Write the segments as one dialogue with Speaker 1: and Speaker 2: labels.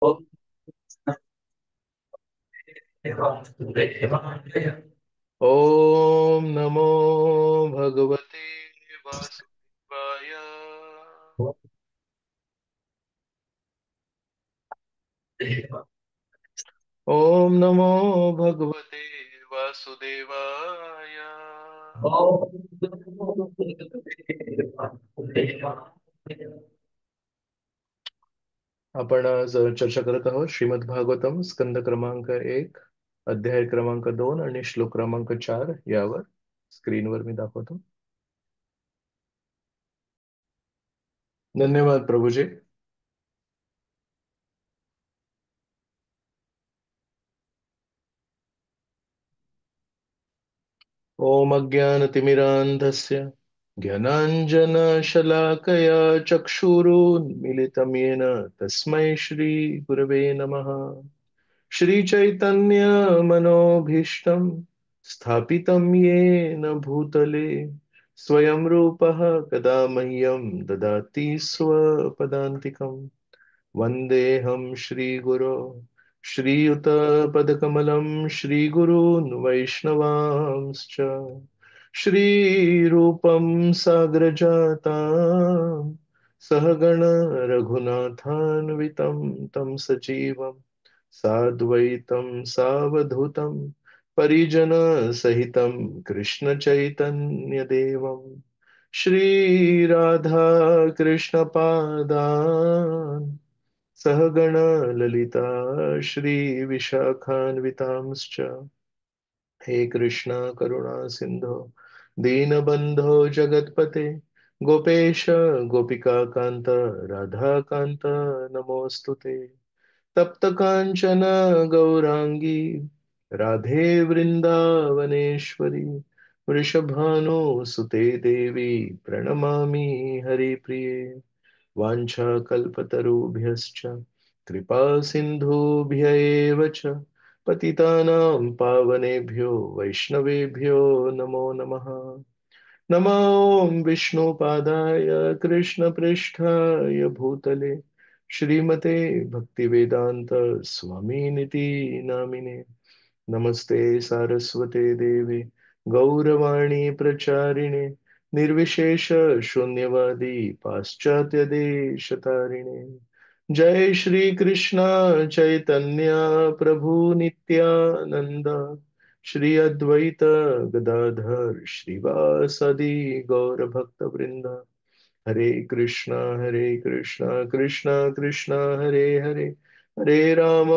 Speaker 1: ओम नमो भगवते वासुदेवाय। ओम नमो भगवते वासुदेवाय। आपण आज चर्चा करत आहोत श्रीमद भागवतम स्कंद क्रमांक 1, अध्याय क्रमांक 2 आणि श्लोक क्रमांक 4 यावर स्क्रीनवर मी दाखवतो. धन्यवाद प्रभुजी. ओम अज्ञानतिमिरान्धस्य ज्ञानाञ्जनशलाकया चक्षुरुन्मीलितं येन तस्मै श्रीगुरवे नमः. श्रीचैतन्यमनोभीष्टं स्थापितं येन भूतले स्वयं रूपः कदा मह्यं ददाति स्वपदान्तिकम्. वन्देऽहं श्रीगुरो श्रीयुतपदकमलं श्रीगुरून् वैष्णवांश्च श्रीरूपं साग्रजातां सहगण रघुनाथान्वितं तं सजीवं साद्वैतं सावधूतं परिजनसहितं कृष्णचैतन्यदेवं श्रीराधा कृष्णपादान् सहगण ललिता श्रीविशाखान्वितांश्च. हे कृष्ण करुणा सिंधो दीनबंधो जगत्पते गोपेश गोपिका कांत राधा कांत नमोस्तुते. तप्त कांचन गौरांगी राधे वृंदावनेश्वरी वृषभानुसुते देवी प्रणमामि हरिप्रिये. वाञ्छाकल्पतरुभ्यश्च कृपा सिन्धुभ्य एव च पतितानां पावनेभ्यो वैष्णवेभ्यो नमो नमः. नमो विष्णुपादाय कृष्णपृष्ठाय भूतले श्रीमते भक्तिवेदान्त स्वामिनिति नामिने. नमस्ते सारस्वते देवे गौरवाणी प्रचारिणे निर्विशेष शून्यवादी पाश्चात्य देशतारिणे. जय श्री कृष्ण चैतन्य प्रभु नित्यानंद श्री अद्वैत गदाधर श्रीवासदि गौर भक्त वृंद. हरे कृष्णा कृष्णा कृष्णा हरे हरे हरे राम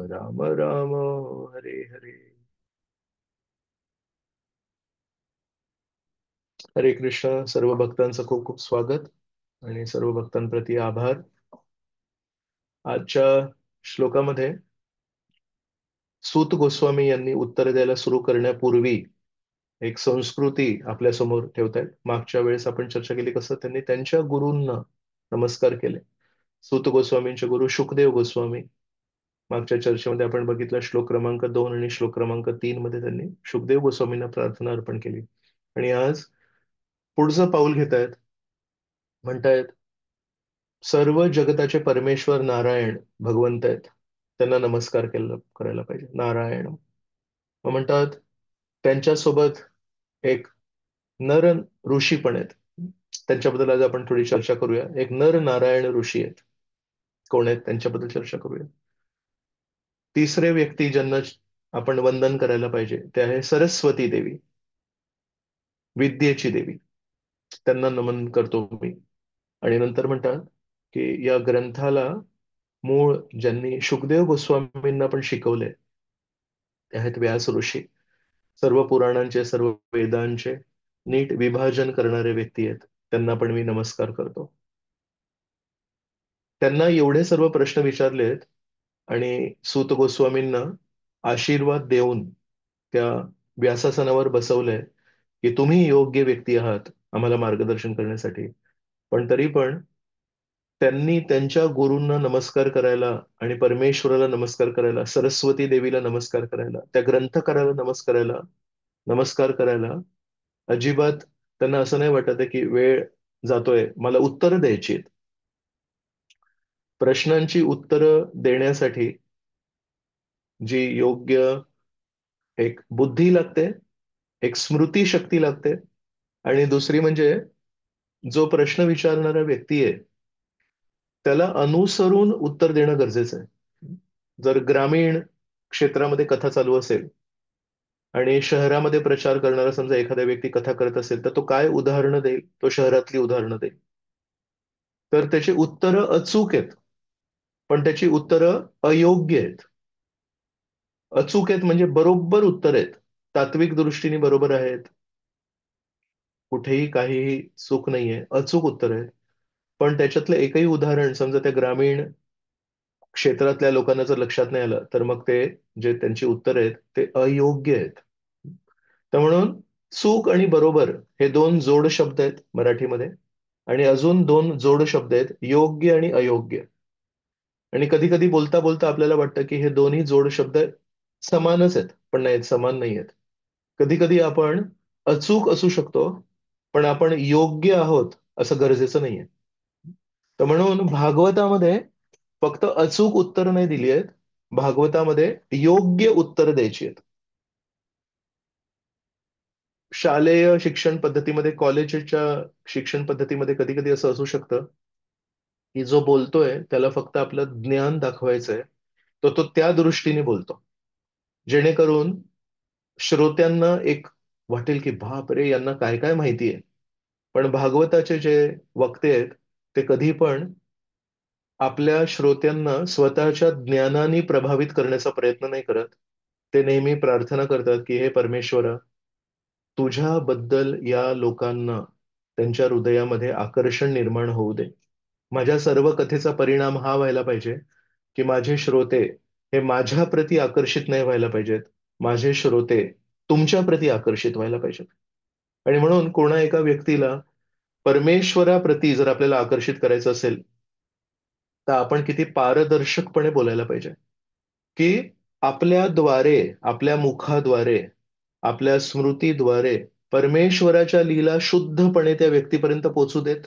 Speaker 1: राम राम हरे हरे. हरे कृष्ण. सर्व भक्तांचं खूप खूप स्वागत आणि सर्व भक्तांप्रती आभार. आजच्या श्लोकामध्ये सूत गोस्वामी यांनी उत्तर द्यायला सुरू करण्यापूर्वी एक संस्कृती आपल्या समोर ठेवतायत. मागच्या वेळेस आपण चर्चा केली कसं त्यांनी त्यांच्या गुरूंना नमस्कार केले. सूत गोस्वामींचे गुरु शुकदेव गोस्वामी. मागच्या चर्चेमध्ये आपण बघितलं श्लोक क्रमांक 2 आणि श्लोक क्रमांक 3 मध्ये त्यांनी शुकदेव गोस्वामींना प्रार्थना अर्पण केली. आणि आज पुढचं पाऊल घेतायत. म्हणतायत सर्व जगताचे परमेश्वर नारायण भगवंत आहेत, त्यांना नमस्कार केला करायला पाहिजे. नारायण मग म्हणतात त्यांच्यासोबत एक नर ऋषी पण आहेत. त्यांच्याबद्दल आज आपण थोडी चर्चा करूया. एक नर नारायण ऋषी आहेत. कोण आहेत त्यांच्याबद्दल चर्चा करूया. तिसरे व्यक्ती ज्यांना आपण वंदन करायला पाहिजे ते आहे सरस्वती देवी, विद्येची देवी. त्यांना नमन करतो मी. आणि नंतर म्हणतात की या ग्रंथाला मूळ ज्यांनी शुकदेव गोस्वामींना पण शिकवले ते आहेत व्यास ऋषी. सर्व पुराणांचे सर्व वेदांचे नीट विभाजन करणारे व्यक्ती आहेत. त्यांना पण मी नमस्कार करतो. त्यांना एवढे सर्व प्रश्न विचारलेत आणि सूत गोस्वामींना आशीर्वाद देऊन त्या व्यासासनावर बसवलंय की तुम्ही योग्य व्यक्ती आहात आम्हाला मार्गदर्शन करण्यासाठी. पण तरी पण त्यांनी त्यांच्या गुरूंना नमस्कार करायला आणि परमेश्वराला नमस्कार करायला, सरस्वती देवीला नमस्कार करायला, त्या ग्रंथकाराला नमस्कार करायला अजिबात त्यांना असं नाही वाटत आहे की वेळ जातोय, मला उत्तर द्यायची आहेत. प्रश्नांची उत्तरं देण्यासाठी जी योग्य एक बुद्धी लागते, एक स्मृती शक्ती लागते, आणि दुसरी म्हणजे जो प्रश्न विचारणारा व्यक्ती आहे त्याला अनुसरून उत्तर देणं गरजेचं आहे. जर ग्रामीण क्षेत्रामध्ये कथा चालू असेल आणि शहरामध्ये प्रचार करणारा समजा एखादा व्यक्ती कथा करत असेल, तर तो काय उदाहरणं देईल? तो शहरातली उदाहरणं देईल. तर त्याची उत्तरं अचूक आहेत, पण त्याची उत्तरं अयोग्य आहेत. अचूक आहेत म्हणजे बरोबर उत्तर आहेत, तात्विक दृष्टीने बरोबर आहेत, कुठेही काहीही चूक नाहीये, अचूक उत्तर आहे. पण त्याच्यातलं एकही उदाहरण समजा त्या ग्रामीण क्षेत्रातल्या लोकांना जर लक्षात नाही आलं, तर मग ते जे त्यांची उत्तर आहेत ते अयोग्य आहेत. तर म्हणून चूक आणि बरोबर हे दोन जोड शब्द आहेत मराठीमध्ये, आणि अजून दोन जोड शब्द आहेत योग्य आणि अयोग्य. आणि कधी कधी बोलता बोलता आपल्याला वाटतं की हे दोन्ही जोड शब्द समानच आहेत, पण नाही, समान नाही आहेत. कधी कधी आपण अचूक असू शकतो, पण आपण योग्य आहोत असं गरजेचं नाहीये. तर म्हणून भागवतामध्ये फक्त अचूक उत्तर नाही दिली आहेत, भागवतामध्ये योग्य उत्तर द्यायची आहेत. शालेय शिक्षण पद्धतीमध्ये, कॉलेजच्या शिक्षण पद्धतीमध्ये कधी कधी असं असू शकतं की जो बोलतोय त्याला फक्त आपलं ज्ञान दाखवायचंय, तर तो त्या दृष्टीने बोलतो, जेणेकरून श्रोत्यांना एक वाटेल की बाप रे, यांना काय काय माहिती आहे. पण भागवताचे जे वक्ते आहेत ते कधी पण आपल्या श्रोत्यांना स्वतःच्या ज्ञानाने प्रभावित करण्याचा प्रयत्न नाही करत. ते नेहमी प्रार्थना करतात की हे परमेश्वरा, तुझ्याबद्दल या लोकांना त्यांच्या हृदयामध्ये आकर्षण निर्माण होऊ दे. माझ्या सर्व कथेचा परिणाम हा व्हायला पाहिजे की माझे श्रोते हे माझ्या प्रती आकर्षित नाही व्हायला पाहिजेत, माझे श्रोते तुमच्या प्रती आकर्षित व्हायला पाहिजेत. आणि म्हणून कोणा एका व्यक्तीला परमेश्वराप्रती जर आपल्याला आकर्षित करायचं असेल, तर आपण किती पारदर्शकपणे बोलायला पाहिजे की आपल्याद्वारे, आपल्या मुखाद्वारे, आपल्या स्मृतीद्वारे परमेश्वराच्या लीला शुद्धपणे त्या व्यक्तीपर्यंत पोहोचू देत.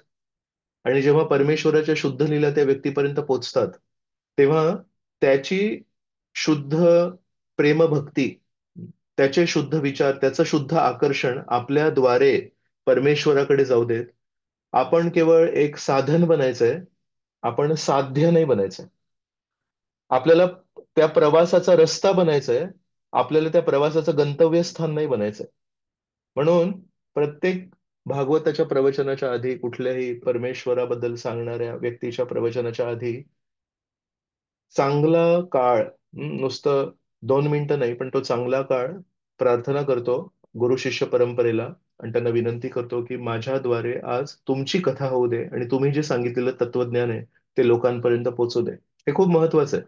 Speaker 1: आणि जेव्हा परमेश्वराच्या शुद्ध लीला त्या व्यक्तीपर्यंत पोहोचतात, तेव्हा त्याची शुद्ध प्रेमभक्ती, त्याचे शुद्ध विचार, त्याचं शुद्ध आकर्षण आपल्याद्वारे परमेश्वराकडे जाऊ देत. आपण केवळ एक साधन बनायचंय, आपण साध्य नाही बनायचंय. आपल्याला त्या प्रवासाचा रस्ता बनायचा आहे, आपल्याला त्या प्रवासाचं गंतव्यस्थान नाही बनायचंय. म्हणून प्रत्येक भागवताच्या प्रवचनाच्या आधी, कुठल्याही परमेश्वराबद्दल सांगणाऱ्या व्यक्तीच्या प्रवचनाच्या आधी चांगला काळ, नुसतं 2 मिनिटं नाही, पण तो चांगला काळ प्रार्थना करतो गुरु शिष्य परंपरेला, आणि त्यांना विनंती करतो की माझ्याद्वारे आज तुमची कथा होऊ दे आणि तुम्ही जे सांगितलेलं तत्वज्ञान आहे ते लोकांपर्यंत पोहोचू दे. हे खूप महत्वाचं आहे.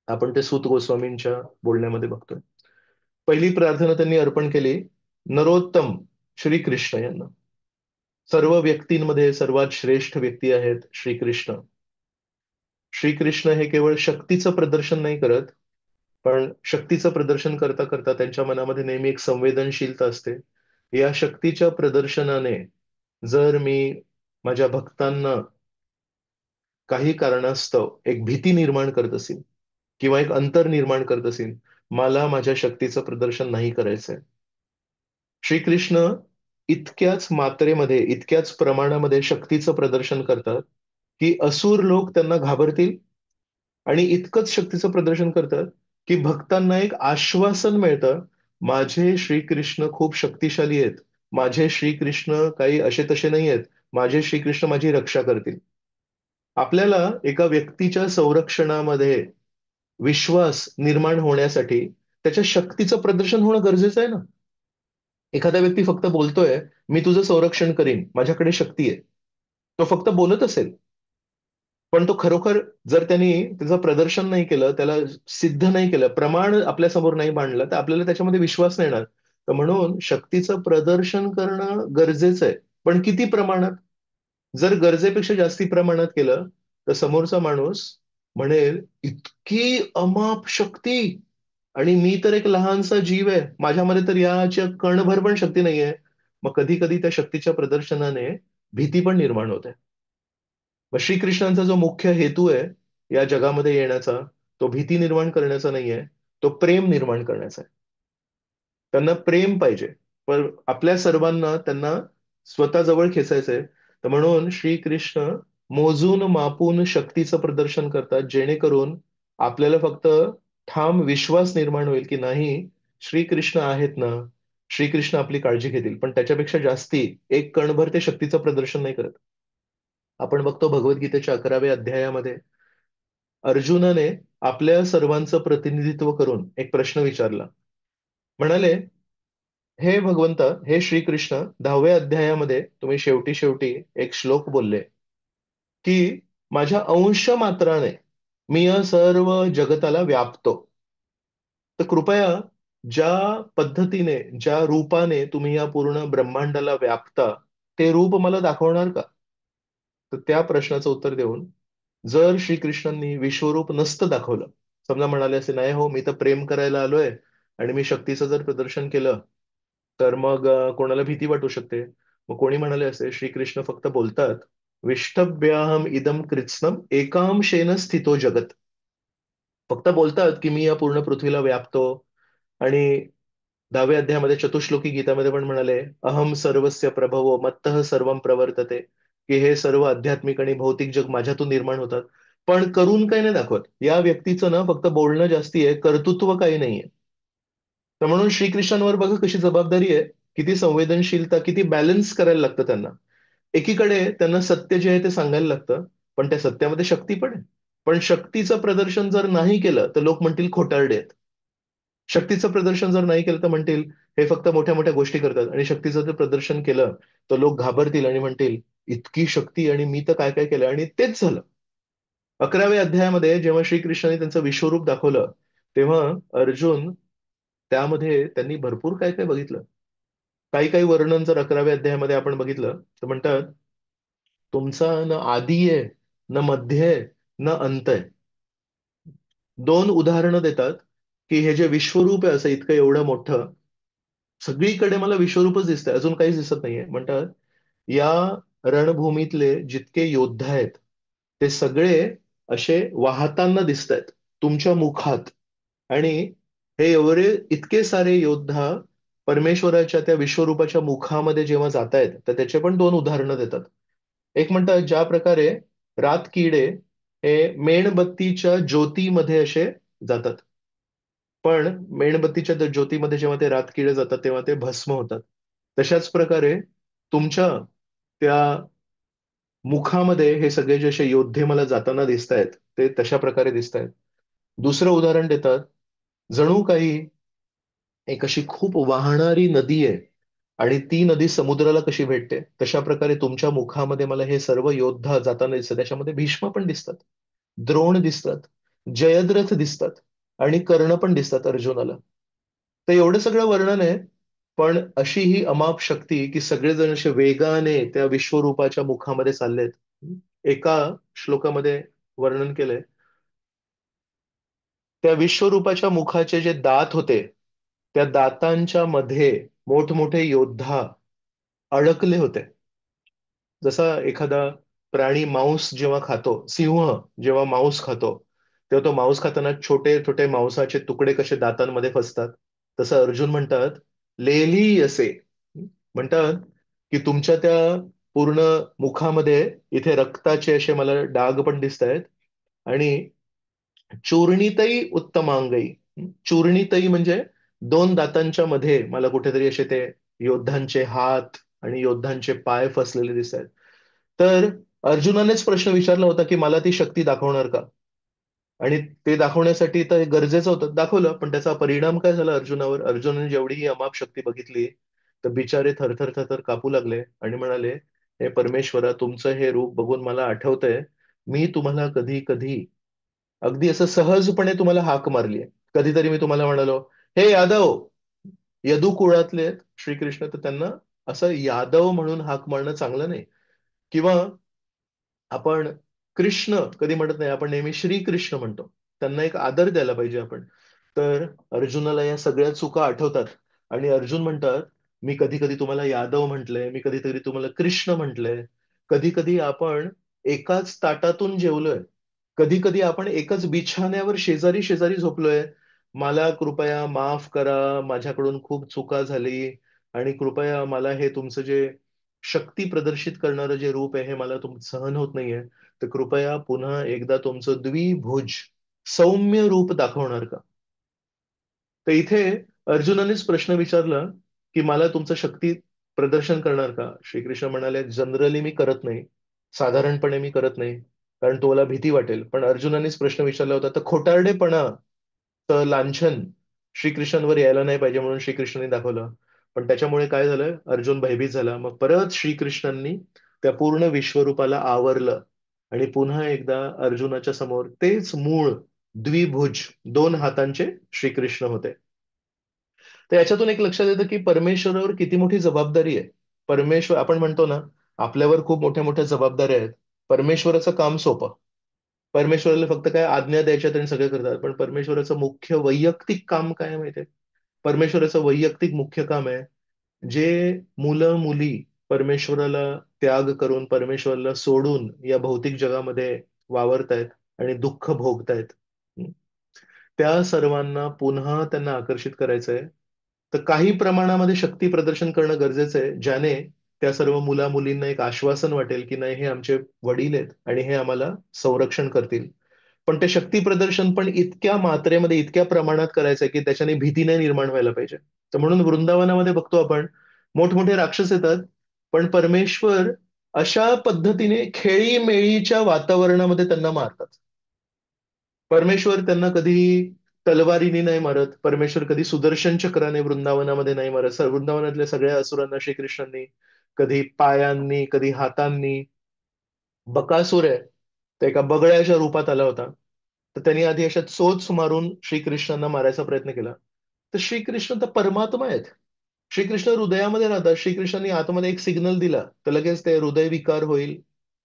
Speaker 1: आपण ते सूत गोस्वामींच्या बोलण्यामध्ये बघतोय. पहिली प्रार्थना त्यांनी अर्पण केली नरोत्तम श्रीकृष्ण यांना. सर्व व्यक्तींमध्ये सर्वात श्रेष्ठ व्यक्ती आहेत श्रीकृष्ण. श्रीकृष्ण हे केवळ शक्तीचं प्रदर्शन नाही करत, पण शक्तीचं प्रदर्शन करता करता त्यांच्या मनामध्ये नेहमी एक संवेदनशीलता असते. या शक्तीच्या प्रदर्शनाने जर मी माझ्या भक्तांना काही कारणास्तव एक भीती निर्माण करत असेल किंवा एक अंतर निर्माण करत असेल, मला माझ्या शक्तीचं प्रदर्शन नाही करायचंय. श्रीकृष्ण इतक्याच मात्रेमध्ये, इतक्याच प्रमाणामध्ये शक्तीचं प्रदर्शन करतात की असुर लोक त्यांना घाबरतील, आणि इतकंच शक्तीचं प्रदर्शन करतात की भक्तांना एक आश्वासन मिळतं, माझे श्रीकृष्ण खूप शक्तिशाली आहेत, माझे श्रीकृष्ण काही असे तसे नाही आहेत, माझे श्रीकृष्ण माझी रक्षा करतील. आपल्याला एका व्यक्तीच्या संरक्षणामध्ये विश्वास निर्माण होण्यासाठी त्याच्या शक्तीचं प्रदर्शन होणं गरजेचं आहे ना. एखादा व्यक्ती फक्त बोलतोय, मी तुझं संरक्षण करीन, माझ्याकडे शक्ती आहे, तो फक्त बोलत असेल, पण तो खरोखर जर त्यांनी त्याचं प्रदर्शन नाही केलं, त्याला सिद्ध नाही केलं, प्रमाण आपल्या समोर नाही मांडलं, तर आपल्याला त्याच्यामध्ये विश्वास नाही येणार. तर म्हणून शक्तीचं प्रदर्शन करणं गरजेचं आहे, पण किती प्रमाणात? जर गरजेपेक्षा जास्ती प्रमाणात केलं तर समोरचा माणूस म्हणेल, इतकी अमाप शक्ती, आणि मी तर एक लहानसा जीव आहे, माझ्यामध्ये तर याच्या कणभर पण शक्ती नाहीये. मग कधी कधी त्या शक्तीच्या प्रदर्शनाने भीती पण निर्माण होते. मग श्रीकृष्णांचा जो मुख्य हेतू आहे या जगामध्ये येण्याचा, तो भीती निर्माण करण्याचा नाहीये, तो प्रेम निर्माण करण्याचा आहे. त्यांना प्रेम पाहिजे. पण आपल्या सर्वांना त्यांना स्वतःजवळ खेचायचंय. तर म्हणून श्रीकृष्ण मोजून मापून शक्तीचं प्रदर्शन करतात, जेणेकरून आपल्याला फक्त ठाम विश्वास निर्माण होईल की नाही, श्रीकृष्ण आहेत ना, श्रीकृष्ण आपली काळजी घेतील. पण त्याच्यापेक्षा जास्ती एक कणभर ते शक्तीचं प्रदर्शन नाही करत. आपण बघतो भगवद्गीतेच्या 11व्या अध्यायामध्ये अर्जुनाने आपल्या सर्वांचं प्रतिनिधित्व करून एक प्रश्न विचारला. म्हणाले, हे भगवंता, हे श्रीकृष्ण, 10व्या अध्यायामध्ये तुम्ही शेवटी शेवटी एक श्लोक बोलले की माझ्या अंश मात्राने मी या सर्व जगताला व्यापतो. तर कृपया ज्या पद्धतीने, ज्या रूपाने तुम्ही या पूर्ण ब्रह्मांडाला व्यापता, ते रूप मला दाखवणार का? तर त्या प्रश्नाचं उत्तर देऊन, जर श्रीकृष्णांनी विश्वरूप नसतं दाखवलं, समजा म्हणाले असे, नाही हो, मी तर प्रेम करायला आलोय आणि मी शक्तीचं जर प्रदर्शन केलं तर मग कोणाला भीती वाटू शकते. मग कोणी म्हणाले असे, श्रीकृष्ण फक्त बोलतात, विष्टभ्याहम इदम कृत्स्नम एकांशेन स्थितो जगत. फक्त बोलतात की मी या पूर्ण पृथ्वीला व्यापतो. आणि 10व्या अध्यायामध्ये चतुश्लोकी गीतामध्ये पण म्हणाले, अहम सर्वस्य प्रभवो मत्तः सर्वम प्रवर्तते, की हे सर्व आध्यात्मिक आणि भौतिक जग माझ्यातून निर्माण होतात. पण करून काही नाही दाखवत. या व्यक्तीचं ना फक्त बोलणं जास्ती आहे, कर्तृत्व काही नाहीये. तर म्हणून श्रीकृष्णांवर बघा कशी जबाबदारी आहे, किती संवेदनशीलता, किती बॅलन्स करायला लागतं त्यांना. एकीकडे त्यांना सत्य जे आहे ते सांगायला लागतं, पण त्या सत्यामध्ये शक्ती पण आहे. पण शक्तीचं प्रदर्शन जर नाही केलं तर लोक म्हणतील खोटारडे आहेत. शक्तीचं प्रदर्शन जर नाही केलं तर म्हणतील हे फक्त मोठ्या मोठ्या गोष्टी करतात. आणि शक्तीचं जर प्रदर्शन केलं तर लोक घाबरतील आणि म्हणतील इतकी शक्ती आणि मी तर काय काय केलं. आणि तेच झालं. 11व्या अध्यायामध्ये जेव्हा श्रीकृष्णाने त्यांचं विश्वरूप दाखवलं, तेव्हा अर्जुन त्यामध्ये त्यांनी भरपूर काय काय बघितलं. काही काही वर्णन जर 11व्या अध्यायामध्ये आपण बघितलं तर म्हणतात, तुमचा न आदी आहे, न मध्य आहे, न अंत आहे. दोन उदाहरणं देतात की हे जे विश्वरूप आहे असं इतकं एवढं मोठं, सगळीकडे मला विश्वरूपच दिसतंय, अजून काहीच दिसत नाहीये. म्हणतात या रणभूमीतले जितके योद्धा आहेत ते सगळे असे वाहताना दिसत आहेत तुमच्या मुखात. आणि हे एवढे इतके सारे योद्धा परमेश्वराच्या त्या विश्वरूपाच्या मुखामध्ये जेव्हा जात आहेत, तर त्याचे पण दोन उदाहरणं देतात. एक म्हणतात, ज्या प्रकारे रात किडे हे मेणबत्तीच्या ज्योतीमध्ये असे जातात, पण मेणबत्तीच्या त्या ज्योतीमध्ये जेव्हा ते रातकिडे जातात तेव्हा ते भस्म होतात. तशाच प्रकारे तुमच्या त्या मुखामध्ये हे सगळे जे असे योद्धे मला जाताना दिसत आहेत ते तशा प्रकारे दिसत आहेत. दुसरं उदाहरण देतात, जणू काही एक अशी खूप वाहणारी नदी आहे आणि ती नदी समुद्राला कशी भेटते, तशा प्रकारे तुमच्या मुखामध्ये मला हे सर्व योद्धा जाताना दिसतात. त्याच्यामध्ये भीष्म पण दिसतात, द्रोण दिसतात, जयद्रथ दिसतात आणि कर्ण पण दिसतात अर्जुनाला. तर एवढं सगळं वर्णन आहे. पण अशी ही अमाप शक्ती की सगळेजण असे वेगाने त्या विश्वरूपाच्या मुखामध्ये चाललेत. एका श्लोकामध्ये वर्णन केलंय, त्या विश्वरूपाच्या मुखाचे जे दात होते, त्या दातांच्या मध्ये मोठमोठे योद्धा अडकले होते. जसा एखादा प्राणी मांस जेव्हा खातो, सिंह जेव्हा मांस खातो, तेव्हा तो मांस खाताना छोटे छोटे मांसाचे तुकडे कसे दातांमध्ये फसतात, तसं अर्जुन म्हणतात, लेली असे म्हणतात की तुमच्या त्या पूर्ण मुखामध्ये इथे रक्ताचे असे मला डाग पण दिसत आहेत. आणि चूर्णितई उत्तमांगई, चूर्णितई म्हणजे दोन दातांच्या मध्ये मला कुठेतरी असे ते योद्धांचे हात आणि योद्धांचे पाय फसलेले दिसत आहेत. तर अर्जुनानेच प्रश्न विचारला होता की मला ती शक्ती दाखवणार का? आणि ते दाखवण्यासाठी तर हे गरजेचं होतं, दाखवलं. पण त्याचा परिणाम काय झाला अर्जुनावर? अर्जुनाने जेवढी ही अमाप शक्ती बघितली, तर बिचारे थरथर थरथर कापू लागले आणि म्हणाले, हे परमेश्वरा, तुमचं हे रूप बघून मला आठवतंय, मी तुम्हाला कधी कधी अगदी असं सहजपणे तुम्हाला हाक मारली आहे. कधीतरी मी तुम्हाला म्हणालो, हे यादव, यदू कुळातले आहेत श्रीकृष्ण, तर त्यांना असं यादव म्हणून हाक मारणं चांगलं नाही. किंवा आपण कृष्ण कधी म्हणत नाही, आपण नेहमी श्रीकृष्ण म्हणतो. त्यांना एक आदर द्यायला पाहिजे आपण. तर अर्जुनाला या सगळ्या चुका आठवतात आणि अर्जुन म्हणतात, मी कधी कधी तुम्हाला यादव म्हटलंय, मी कधी कधी तुम्हाला कृष्ण म्हटलंय. कधी कधी आपण एकाच ताटातून जेवलोय. कधी कधी आपण एकच बिछाण्यावर शेजारी शेजारी झोपलोय. मला कृपया माफ करा, माझ्याकडून खूप चुका झाली, आणि कृपया मला हे तुमचं जे शक्ती प्रदर्शित करणारं जे रूप आहे हे मला सहन होत नाहीये. तर कृपया पुन्हा एकदा तुमचं द्विभुज सौम्य रूप दाखवणार का? तर इथे अर्जुनानेच प्रश्न विचारला की मला तुमचं शक्ती प्रदर्शन करणार का? श्रीकृष्ण म्हणाले, जनरली मी करत नाही, साधारणपणे मी करत नाही, कारण तुम्हाला भीती वाटेल. पण अर्जुनानेच प्रश्न विचारला होता, तर खोटारडेपणा, तर लांछन श्रीकृष्णांवर यायला नाही पाहिजे म्हणून श्रीकृष्णांनी दाखवलं. पण त्याच्यामुळे काय झालं, अर्जुन भयभीत झाला. मग परत श्रीकृष्णांनी त्या पूर्ण विश्वरूपाला आवरलं, आणि पुन्हा एकदा अर्जुनाच्या समोर तेच मूळ द्विभुज दोन हातांचे श्रीकृष्ण होते. तर याच्यातून एक लक्षात येतं की परमेश्वरावर किती मोठी जबाबदारी आहे. परमेश्वर, आपण म्हणतो ना, आपल्यावर खूप मोठ्या मोठ्या जबाबदाऱ्या आहेत. परमेश्वराचं काम सोपं. परमेश्वराला फक्त काय आज्ञा द्यायच्या आणि सगळे करतात. पण परमेश्वराचं मुख्य वैयक्तिक काम काय आहे माहितीये? परमेश्वराचं वैयक्तिक मुख्य काम आहे, जे मुलं मुली परमेश्वराला त्याग करून, परमेश्वराला सोडून या भौतिक जगामध्ये वावरतायत आणि दुःख भोगतायत. त्या सर्वांना पुन्हा त्यांना आकर्षित करायचंय. तर काही प्रमाणामध्ये शक्ती प्रदर्शन करणं गरजेचं आहे, ज्याने त्या सर्व मुला मुलींना एक आश्वासन वाटेल की नाही, हे आमचे वडील आहेत आणि हे आम्हाला संरक्षण करतील. पण ते शक्ती प्रदर्शन पण इतक्या मात्रेमध्ये, इतक्या प्रमाणात करायचंय की त्याच्याने भीती नाही निर्माण व्हायला पाहिजे. तर म्हणून वृंदावनामध्ये बघतो आपण, मोठमोठे राक्षस येतात, पण परमेश्वर अशा पद्धतीने खेळीमेळीच्या वातावरणामध्ये त्यांना मारतात. परमेश्वर त्यांना कधी तलवारीने नाही मारत. परमेश्वर कधी सुदर्शन चक्राने वृंदावनामध्ये नाही मारत. वृंदावनातल्या सगळ्या असुरांना श्रीकृष्णांनी कधी पायांनी, कधी हातांनी, बकासूर आहे, तो एका बगळ्याच्या रूपात आला होता. तर त्यांनी आधी अशा चोच मारून श्रीकृष्णांना मारायचा प्रयत्न केला. तर श्रीकृष्ण तर परमात्मा आहेत. श्रीकृष्ण हृदयामध्ये राहतात. श्रीकृष्णांनी आतमध्ये एक सिग्नल दिला तर लगेच ते हृदयविकार होईल,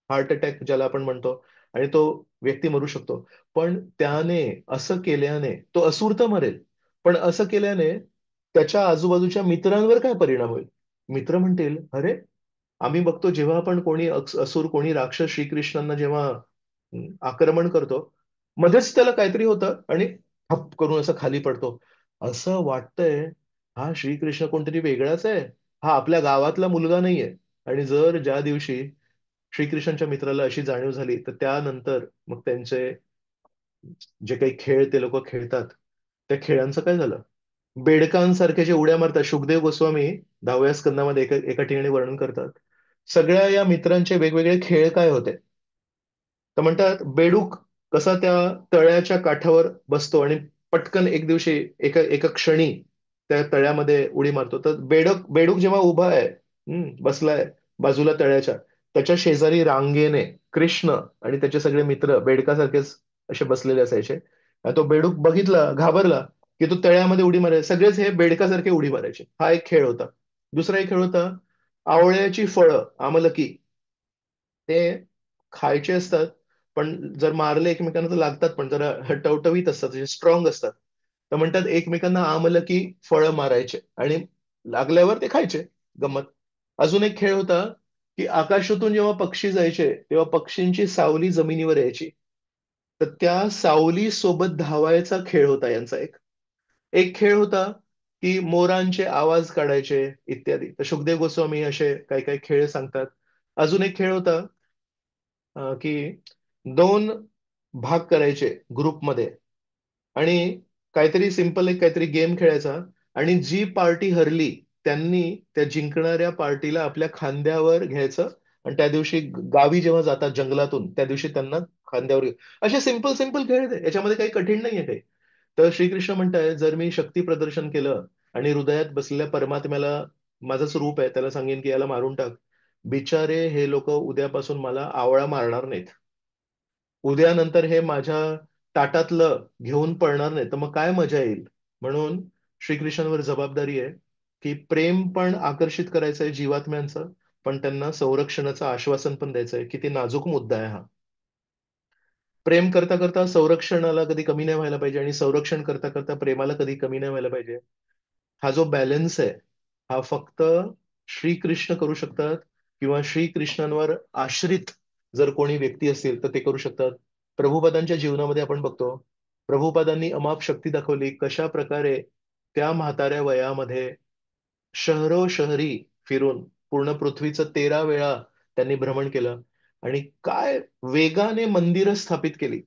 Speaker 1: हार्ट अटॅक ज्याला आपण म्हणतो, आणि तो व्यक्ती मरू शकतो. पण त्याने असं केल्याने तो असुर तर मरेल, पण असं केल्याने त्याच्या आजूबाजूच्या मित्रांवर काय परिणाम होईल? मित्र म्हणतील, अरे, आम्ही बघतो जेव्हा आपण कोणी असुर, कोणी राक्षस श्रीकृष्णांना जेव्हा आक्रमण करतो, मध्येच त्याला काहीतरी होतं आणि हप करून असं खाली पडतो. असं वाटतंय हा श्रीकृष्ण कोणतरी वेगळाच आहे, हा आपल्या गावातला मुलगा नाहीये. आणि जर ज्या दिवशी श्रीकृष्णांच्या मित्राला अशी जाणीव झाली, तर त्यानंतर मग त्यांचे जे काही खेळ ते लोक खेळतात, त्या खेळांचं काय झालं? बेडकांसारखे जे उड्या मारतात, सुखदेव गोस्वामी 10व्या स्कंदामध्ये एका ठिकाणी वर्णन करतात, सगळ्या या मित्रांचे वेगवेगळे खेळ काय होते. तर म्हणतात, बेडूक कसा त्या तळ्याच्या काठावर बसतो आणि पटकन एक दिवशी एका एका क्षणी त्या तळ्यामध्ये उडी मारतो. तर बेडूक बेडूक जेव्हा उभा आहे, बसलाय बाजूला तळ्याच्या, त्याच्या शेजारी रांगेने कृष्ण आणि त्याचे सगळे मित्र बेडकासारखेच असे बसलेले असायचे. आणि तो बेडूक बघितला, घाबरला की तो तळ्यामध्ये उडी मारायचा. सगळेच हे बेडकासारखे उडी मारायचे. हा एक खेळ होता. दुसरा एक खेळ होता, आवळ्याची फळं, आमलकी. ते खायचे असतात, पण जर मारले एकमेकांना तर लागतात, पण जरा टवटवीत असतात, स्ट्रॉंग असतात. तर म्हणतात एकमेकांना आमलकी फळं मारायचे आणि लागल्यावर ते खायचे. गंमत. अजून एक खेळ होता की आकाशातून जेव्हा पक्षी जायचे तेव्हा पक्षींची सावली जमिनीवर यायची. तर त्या सावली सोबत धावायचा खेळ होता यांचा एक. एक खेळ होता की मोरांचे आवाज काढायचे इत्यादी. तर सुखदेव गोस्वामी असे काही काही खेळ सांगतात. अजून एक खेळ होता की दोन भाग करायचे ग्रुपमध्ये, आणि काहीतरी सिंपल एक काहीतरी गेम खेळायचा, आणि जी पार्टी हरली त्यांनी त्या जिंकणाऱ्या पार्टीला आपल्या खांद्यावर घ्यायचं, आणि त्या दिवशी गावी जेव्हा जातात जंगलातून त्या दिवशी त्यांना खांद्यावर असे सिंपल सिंपल खेळ आहेत. याच्यामध्ये काही कठीण नाहीये काही. तर श्रीकृष्ण म्हणताय, जर मी शक्ती प्रदर्शन केलं आणि हृदयात बसलेल्या परमात्म्याला, माझंच रूप आहे, त्याला सांगेन की याला मारून टाक, बिचारे हे लोक उद्यापासून मला आवळा मारणार नाहीत. उद्यानंतर हे माझ्या ताटातलं घेऊन पळणार नाही, तर मग काय मजा येईल? म्हणून श्रीकृष्णांवर जबाबदारी आहे की प्रेम पण आकर्षित करायचंय जीवात्म्यांचं, पण त्यांना संरक्षणाचं आश्वासन पण द्यायचंय. किती नाजूक मुद्दा आहे हा. प्रेम करता करता संरक्षणाला कधी कमी नाही व्हायला पाहिजे, आणि संरक्षण करता करता प्रेमाला कधी कमी नाही व्हायला पाहिजे. हा जो बॅलन्स आहे, हा फक्त श्रीकृष्ण करू शकतात, किंवा श्रीकृष्णांवर आश्रित जर कोणी व्यक्ती असतील तर ते करू शकतात. प्रभुपादांच्या जीवनामध्ये आपण बघतो, प्रभुपादांनी अमाप शक्ती दाखवली. कशा प्रकारे त्या म्हाताऱ्या वयामध्ये शहरोशहरी फिरून पूर्ण पृथ्वीचं 13 वेळा त्यांनी भ्रमण केलं आणि काय वेगाने मंदिरं स्थापित केली.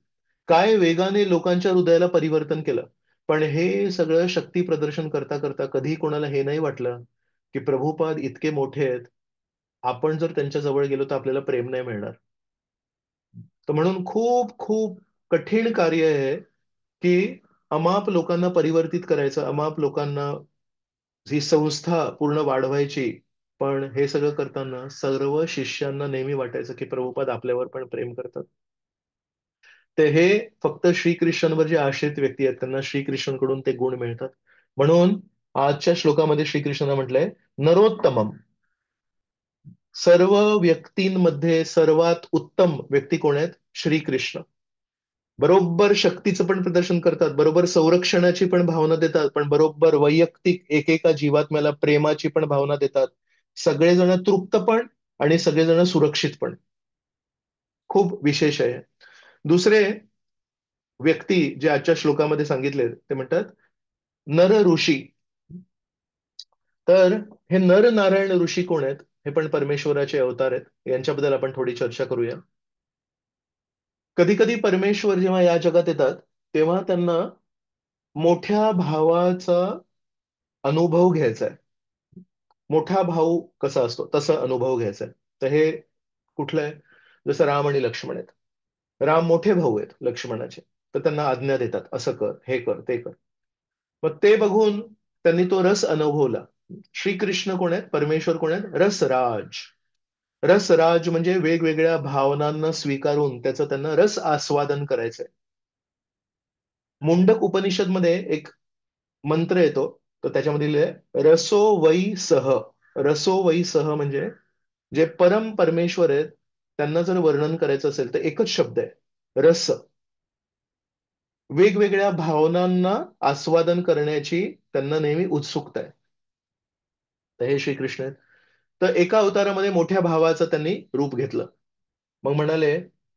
Speaker 1: काय वेगाने लोकांच्या हृदयाला परिवर्तन केलं. पण हे सगळं शक्ती प्रदर्शन करता करता कधी कोणाला हे नाही वाटलं, की प्रभुपाद इतके मोठे आहेत. आपण जर त्यांच्या जवळ गेलो तर आपल्याला प्रेम नाही मिळणार. तर म्हणून खूप खूप कठीण कार्य आहे, की अमाप लोकांना परिवर्तित करायचं, अमाप लोकांना ही संस्था पूर्ण वाढवायची. पण हे सगळं करताना सर्व शिष्यांना नेहमी वाटायचं, की प्रभुपाद आपल्यावर पण प्रेम करतात. तर हे फक्त श्रीकृष्णांवर जे आश्रित व्यक्ती आहेत, त्यांना श्रीकृष्णांकडून ते गुण मिळतात. म्हणून आजच्या श्लोकामध्ये श्रीकृष्णाने म्हटलंय, नरोत्तमम. सर्व व्यक्तींमध्ये सर्वात उत्तम व्यक्ती कोण आहेत? श्रीकृष्ण. बरोबर शक्तीचं पण प्रदर्शन करतात, बरोबर संरक्षणाची पण भावना देतात, पण बरोबर वैयक्तिक एकेका जीवात्म्याला प्रेमाची पण भावना देतात. सगळेजण तृप्त पण आणि सगळेजण सुरक्षित पण. खूप विशेष आहे. दुसरे व्यक्ती जे आजच्या श्लोकामध्ये सांगितले ते म्हणतात नर ऋषी. तर हे नर नारायण ऋषी कोण आहेत? हे पण परमेश्वराचे अवतार आहेत. यांच्याबद्दल आपण थोडी चर्चा करूया. कधी कधी परमेश्वर जेव्हा या जगात येतात, तेव्हा त्यांना मोठ्या भावाचा अनुभव घ्यायचा आहे. मोठा भाऊ कसा असतो तसा अनुभव घ्यायचा आहे. तर हे कुठलं आहे? जसं राम आणि लक्ष्मण आहेत. राम मोठे भाऊ आहेत लक्ष्मणाचे. तर त्यांना आज्ञा देतात, असं कर, हे कर, ते कर. मग ते बघून त्यांनी तो रस अनुभवला. श्रीकृष्ण कोण आहेत? परमेश्वर कोण आहेत? रसराज. रसराज म्हणजे वेगवेगळ्या भावनांना स्वीकारून त्याचं त्यांना रस आस्वादन करायचंय. मुंडक उपनिषदमध्ये एक मंत्र येतो, तर त्याच्यामध्ये लिहिलंय रसो वै सह. रसो वै सह म्हणजे जे परम परमेश्वर आहेत, त्यांना जर वर्णन करायचं असेल तर एकच शब्द आहे, रस. वेगवेगळ्या भावनांना आस्वादन करण्याची त्यांना नेहमी उत्सुकता आहे. तर हे श्रीकृष्ण आहेत. तर एका अवतारामध्ये मोठ्या भावाचं त्यांनी रूप घेतलं. मग म्हणाले,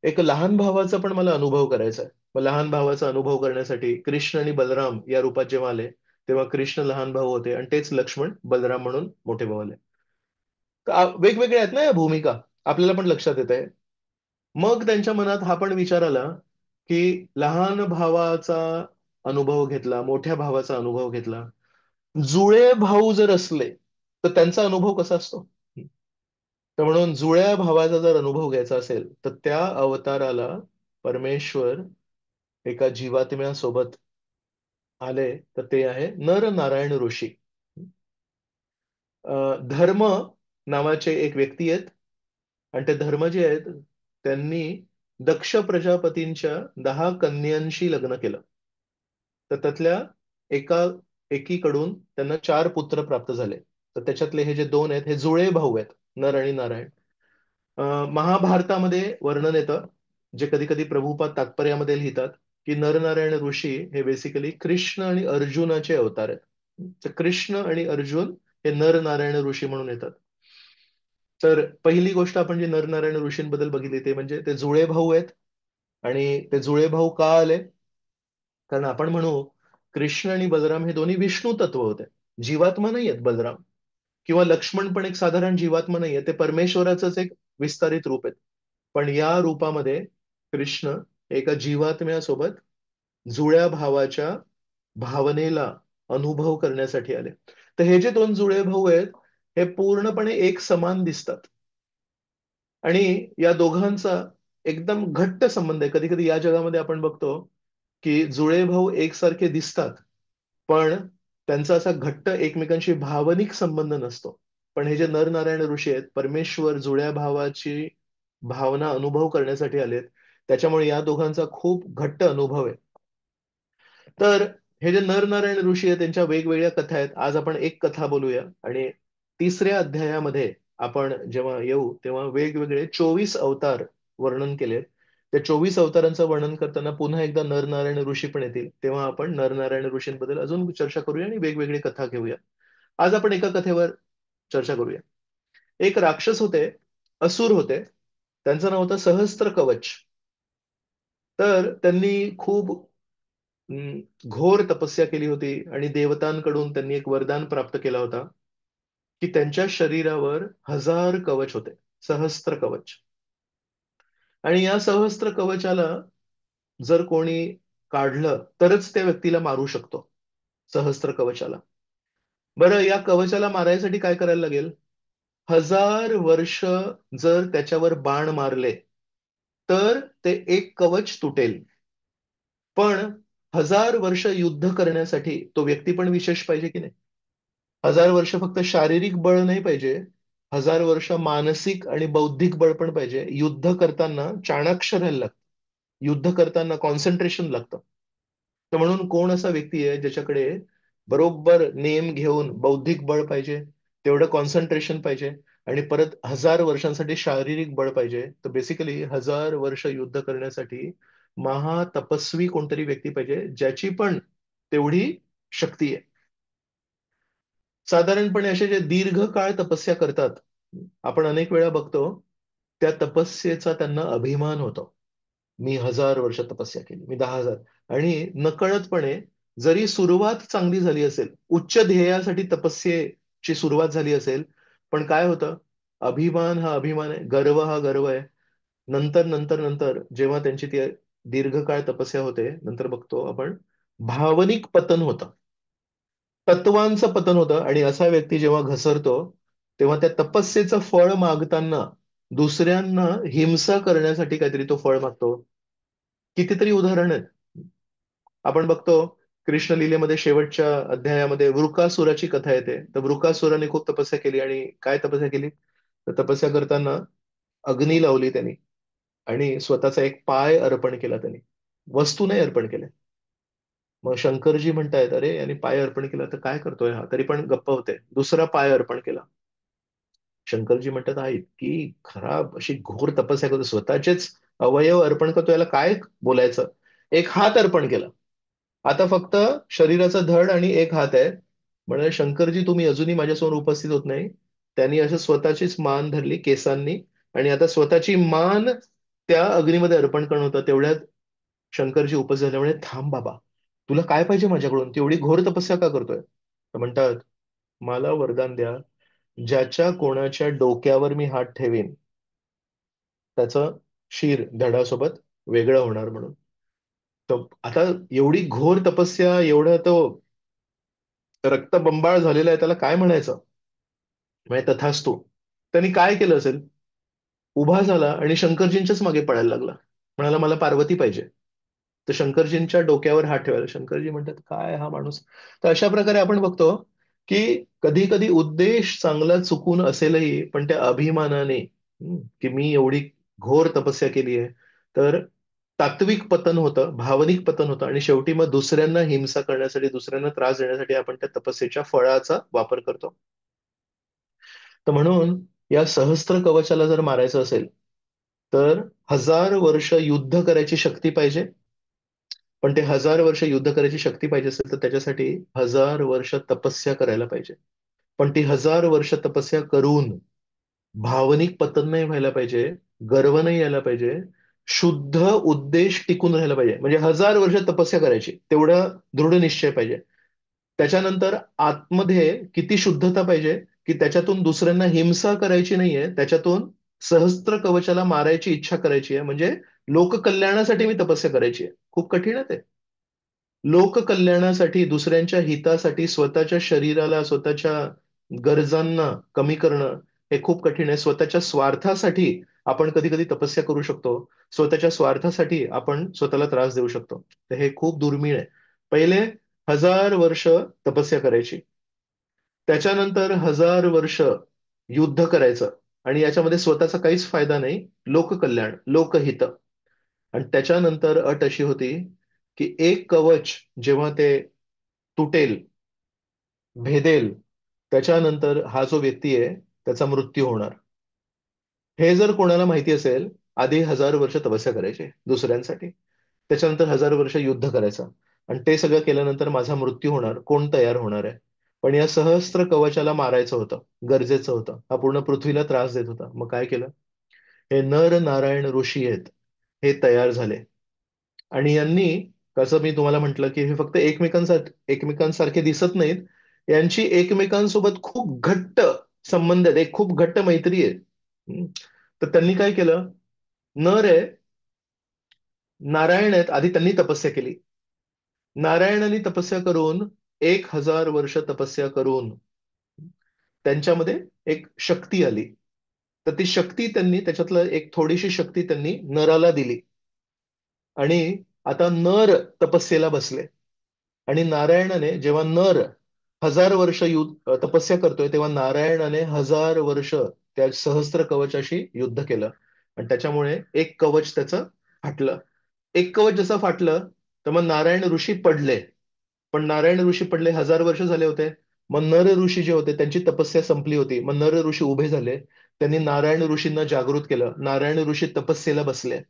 Speaker 1: एक लहान भावाचा पण मला अनुभव करायचा आहे. मग लहान भावाचा अनुभव करण्यासाठी कृष्ण आणि बलराम या रूपात जेव्हा आले, तेव्हा कृष्ण लहान भाऊ होते आणि तेच लक्ष्मण बलराम म्हणून मोठे भाऊ आले. तर वेगवेगळ्या आहेत ना या भूमिका, आपल्याला पण लक्षात येत आहे. मग त्यांच्या मनात हा पण विचार आला, की लहान भावाचा अनुभव घेतला, मोठ्या भावाचा अनुभव घेतला. जुळे भाऊ जर असले, तर त्यांचा अनुभव कसा असतो? तर म्हणून जुळ्या भावाचा जर अनुभव घ्यायचा असेल, तर त्या अवताराला परमेश्वर एका जीवात्म्यासोबत आले, तर ते आहे नर नारायण ऋषी. धर्म नावाचे एक व्यक्ती आहेत आणि ते धर्म जे आहेत, त्यांनी दक्ष प्रजापतींच्या 10 कन्यांशी लग्न केलं. तर त्यातल्या एका एकीकडून त्यांना 4 पुत्र प्राप्त झाले. तर त्याच्यातले हे जे 2 आहेत, हे जुळे भाऊ आहेत, नर आणि नारायण. महाभारतामध्ये वर्णन येतं, जे कधी कधी प्रभुपाद तात्पर्यामध्ये लिहितात, की नरनारायण ऋषी हे बेसिकली कृष्ण आणि अर्जुनाचे अवतार आहेत. तर कृष्ण आणि अर्जुन हे नरनारायण ऋषी म्हणून येतात. तर पहिली गोष्ट आपण जे नरनारायण ऋषींबद्दल बघितली ते म्हणजे ते जुळे भाऊ आहेत. आणि ते जुळे भाऊ का आले? कारण आपण म्हणू कृष्ण आणि बलराम हे दोन्ही विष्णू तत्व होते. जीवात्मा नाही आहेत बलराम. किंवा लक्ष्मण पण एक साधारण जीवात्मा नाहीये, ते परमेश्वराचंच एक विस्तारित रूप आहे. पण या रूपामध्ये कृष्ण एका जीवात्म्यासोबत जुळ्या भावाच्या भावनेला अनुभव करण्यासाठी आले. तर हे जे 2 जुळे भाऊ आहेत, हे पूर्णपणे एक समान दिसतात. आणि या दोघांचा एकदम घट्ट संबंध आहे. कधी कधी या जगामध्ये आपण बघतो, की जुळे भाऊ एकसारखे दिसतात, पण त्यांचा असा घट्ट एकमेकांशी भावनिक संबंध नसतो. पण हे जे नरनारायण ऋषी आहेत, परमेश्वर जुळ्या भावाची भावना अनुभव करण्यासाठी आलेत. त्याच्यामुळे या दोघांचा खूप घट्ट अनुभव आहे. तर हे जे नरनारायण ऋषी आहेत, त्यांच्या वेगवेगळ्या कथा आहेत. आज आपण एक कथा बोलूया आणि 3ऱ्या अध्यायामध्ये आपण जेव्हा येऊ, तेव्हा वेगवेगळे 24 अवतार वर्णन केलेत. त्या 24 अवतारांचं वर्णन करताना पुन्हा एकदा नरनारायण ऋषी पण येतील. तेव्हा आपण नरनारायण ऋषींबद्दल अजून चर्चा करूया आणि वेगवेगळी कथा घेऊया. आज आपण एका कथेवर चर्चा करूया. एक राक्षस होते, असुर होते. त्यांचं नाव होतं सहस्त्र कवच. तर त्यांनी खूप घोर तपस्या केली होती आणि देवतांकडून त्यांनी एक वरदान प्राप्त केला होता की त्यांच्या शरीरावर 1000 कवच होते, सहस्त्र कवच. आणि या सहस्त्र कवचाला जर कोणी काढलं तरच त्या व्यक्तीला मारू शकतो, सहस्त्र कवचाला. बरं, या कवचाला मारायसाठी काय करायला लागेल? 1000 वर्ष जर त्याच्यावर बाण मारले तर ते एक कवच तुटेल. पण 1000 वर्ष युद्ध करण्यासाठी तो व्यक्ती पण विशेष पाहिजे की नाही? 1000 वर्ष फक्त शारीरिक बळ नाही पाहिजे, 1000 वर्ष मानसिक आणि बौद्धिक बळ पण पाहिजे. युद्ध करताना चाणाक्ष राहायला लागतं, युद्ध करताना कॉन्सन्ट्रेशन लागतं. तर म्हणून कोण असा व्यक्ती आहे ज्याच्याकडे बरोबर नेम घेऊन बौद्धिक बळ पाहिजे, तेवढं कॉन्सन्ट्रेशन पाहिजे, आणि परत 1000 वर्षांसाठी शारीरिक बळ पाहिजे. तर बेसिकली 1000 वर्ष युद्ध करण्यासाठी महातपस्वी कोणतरी व्यक्ती पाहिजे ज्याची पण तेवढी शक्ती आहे. साधारणपणे असे जे दीर्घकाळ तपस्या करतात, आपण अनेक वेळा बघतो, त्या तपस्येचा त्यांना अभिमान होतो. मी 1000 वर्ष तपस्या केली, मी 10,000. आणि नकळतपणे जरी सुरुवात चांगली झाली असेल, उच्च ध्येयासाठी तपस्येची सुरुवात झाली असेल, पण काय होतं? अभिमान हा अभिमान आहे, गर्व हा गर्व आहे. नंतर नंतर नंतर जेव्हा त्यांची ती दीर्घकाळ तपस्या होते, नंतर बघतो आपण भावनिक पतन होतं, तत्वांचं पतन होतं. आणि असा व्यक्ती जेव्हा घसरतो, तेव्हा त्या तपस्येचं फळ मागताना दुसऱ्यांना हिंसा करण्यासाठी काहीतरी तो फळ मागतो. कितीतरी उदाहरण आहेत. आपण बघतो कृष्ण लीलेमध्ये शेवटच्या अध्यायामध्ये वृकासुराची कथा येते. तर वृकासुराने खूप तपस्या केली, आणि काय तपस्या केली? तर तपस्या करताना अग्नी लावली त्यांनी, आणि स्वतःचा एक पाय अर्पण केला त्यांनी, वस्तू नाही अर्पण केल्या. मग शंकरजी म्हणतायत, अरे याने पाय अर्पण केला तर काय करतोय हा? तरी पण गप्प होते. दुसरा पाय अर्पण केला. शंकरजी म्हणतात, हा इतकी खराब अशी घोर तपस्या करतो, स्वतःचेच अवयव अर्पण करतो, याला काय बोलायचं? एक हात अर्पण केला. आता फक्त शरीराचा धड आणि एक हात आहे. म्हणजे शंकरजी, तुम्ही अजूनही माझ्यासमोर उपस्थित होत नाही. त्यांनी असं स्वतःचीच मान धरली केसांनी, आणि आता स्वतःची मान त्या अग्नीमध्ये अर्पण करणं होतं. तेवढ्यात शंकरजी उपस्थित झाल्यामुळे, थांब बाबा, तुला काय पाहिजे माझ्याकडून? ती एवढी घोर तपस्या का करतोय? तर म्हणतात, मला वरदान द्या, ज्याच्या कोणाच्या डोक्यावर मी हात ठेवीन त्याचं शिर धडासोबत वेगळं होणार म्हणून. तर आता एवढी घोर तपस्या, एवढा तो रक्तबंबाळ झालेला आहे, त्याला काय म्हणायचं? म्हणजे तथास्तु. त्यांनी काय केलं असेल? उभा झाला आणि शंकरजींच्याच मागे पळायला लागला. म्हणाला, मला पार्वती पाहिजे. तर शंकरजींच्या डोक्यावर हात ठेवायला. शंकरजी म्हणतात, काय हा माणूस? तर अशा प्रकारे आपण बघतो की कधी कधी उद्देश चांगला चुकून असेलही, पण त्या अभिमानाने, की मी एवढी घोर तपस्या केली आहे, तर तात्विक पतन होतं, भावनिक पतन होतं, आणि शेवटी मग दुसऱ्यांना हिंसा करण्यासाठी, दुसऱ्यांना त्रास देण्यासाठी आपण त्या तपस्येच्या फळाचा वापर करतो. तर म्हणून या सहस्त्र कवचाला जर मारायचं असेल, तर 1000 वर्ष युद्ध करायची शक्ती पाहिजे. पण ते 1000 वर्ष युद्ध करायची शक्ती पाहिजे असेल तर त्याच्यासाठी 1000 वर्ष तपस्या करायला पाहिजे. पण ती 1000 वर्ष तपस्या करून भावनिक पतन नाही व्हायला पाहिजे, गर्व नाही यायला पाहिजे, शुद्ध उद्देश टिकून राहायला पाहिजे. म्हणजे 1000 वर्ष तपस्या करायची, तेवढा दृढ निश्चय पाहिजे. त्याच्यानंतर आतमध्ये किती शुद्धता पाहिजे, की त्याच्यातून दुसऱ्यांना हिंसा करायची नाहीये, त्याच्यातून सहस्त्र कवचाला मारायची इच्छा करायची आहे. म्हणजे लोककल्याणासाठी मी तपस्या करायची आहे. खूप कठीण आहे ते. लोककल्याणासाठी, दुसऱ्यांच्या हितासाठी, स्वतःच्या शरीराला, स्वतःच्या गरजांना कमी करणं हे खूप कठीण आहे. स्वतःच्या स्वार्थासाठी आपण कधी कधी तपस्या करू शकतो. स्वतःच्या स्वार्थासाठी आपण स्वतःला त्रास देऊ शकतो. तर हे खूप दुर्मिळ आहे. पहिले 1000 वर्ष तपस्या करायची, त्याच्यानंतर 1000 वर्ष युद्ध करायचं, आणि याच्यामध्ये स्वतःचा काहीच फायदा नाही, लोककल्याण, लोकहित. आणि त्याच्यानंतर अट अशी होती की एक कवच जेव्हा ते तुटेल, भेदेल, त्याच्यानंतर हा जो व्यक्ती आहे त्याचा मृत्यू होणार. हे जर कोणाला माहिती असेल, आधी 1000 वर्ष तपस्या करायचे दुसऱ्यांसाठी, त्याच्यानंतर 1000 वर्ष युद्ध करायचं, आणि ते सगळं केल्यानंतर माझा मृत्यू होणार, कोण तयार होणार आहे? पण या सहस्त्र कवचाला मारायचं होतं, गरजेचं होतं. हा पूर्ण पृथ्वीला त्रास देत होता. मग काय केलं? हे नर नारायण ऋषी आहेत, हे तयार झाले. आणि यांनी, कसं मी तुम्हाला म्हटलं की हे फक्त एकमेकांसारखे दिसत नाहीत, यांची एकमेकांसोबत खूप घट्ट संबंध आहेत, एक खूप घट्ट मैत्री आहे. हम्म. तर त्यांनी काय केलं, नर आहे, नारायण आहेत, आधी त्यांनी तपस्या केली. नारायणाने तपस्या करून 1000 वर्ष तपस्या करून त्यांच्यामध्ये एक शक्ती आली. तर ती शक्ती त्यांनी, त्याच्यातलं एक थोडीशी शक्ती त्यांनी नराला दिली. आणि आता नर तपस्येला बसले. आणि नारायणाने जेव्हा नर 1000 वर्ष तपस्या करतोय, तेव्हा नारायणाने 1000 वर्ष त्या सहस्त्र कवचाशी युद्ध केलं. आणि त्याच्यामुळे एक कवच त्याचं फाटलं. एक कवच जसं फाटलं, तर मग नारायण ऋषी पडले. पण नारायण ऋषी पडले, 1000 वर्ष झाले होते. मग नर ऋषी जे होते त्यांची तपस्या संपली होती. मग नर ऋषी उभे झाले. त्यांनी नारायण ऋषींना जागृत केलं. नारायण ऋषी तपस्येला बसले.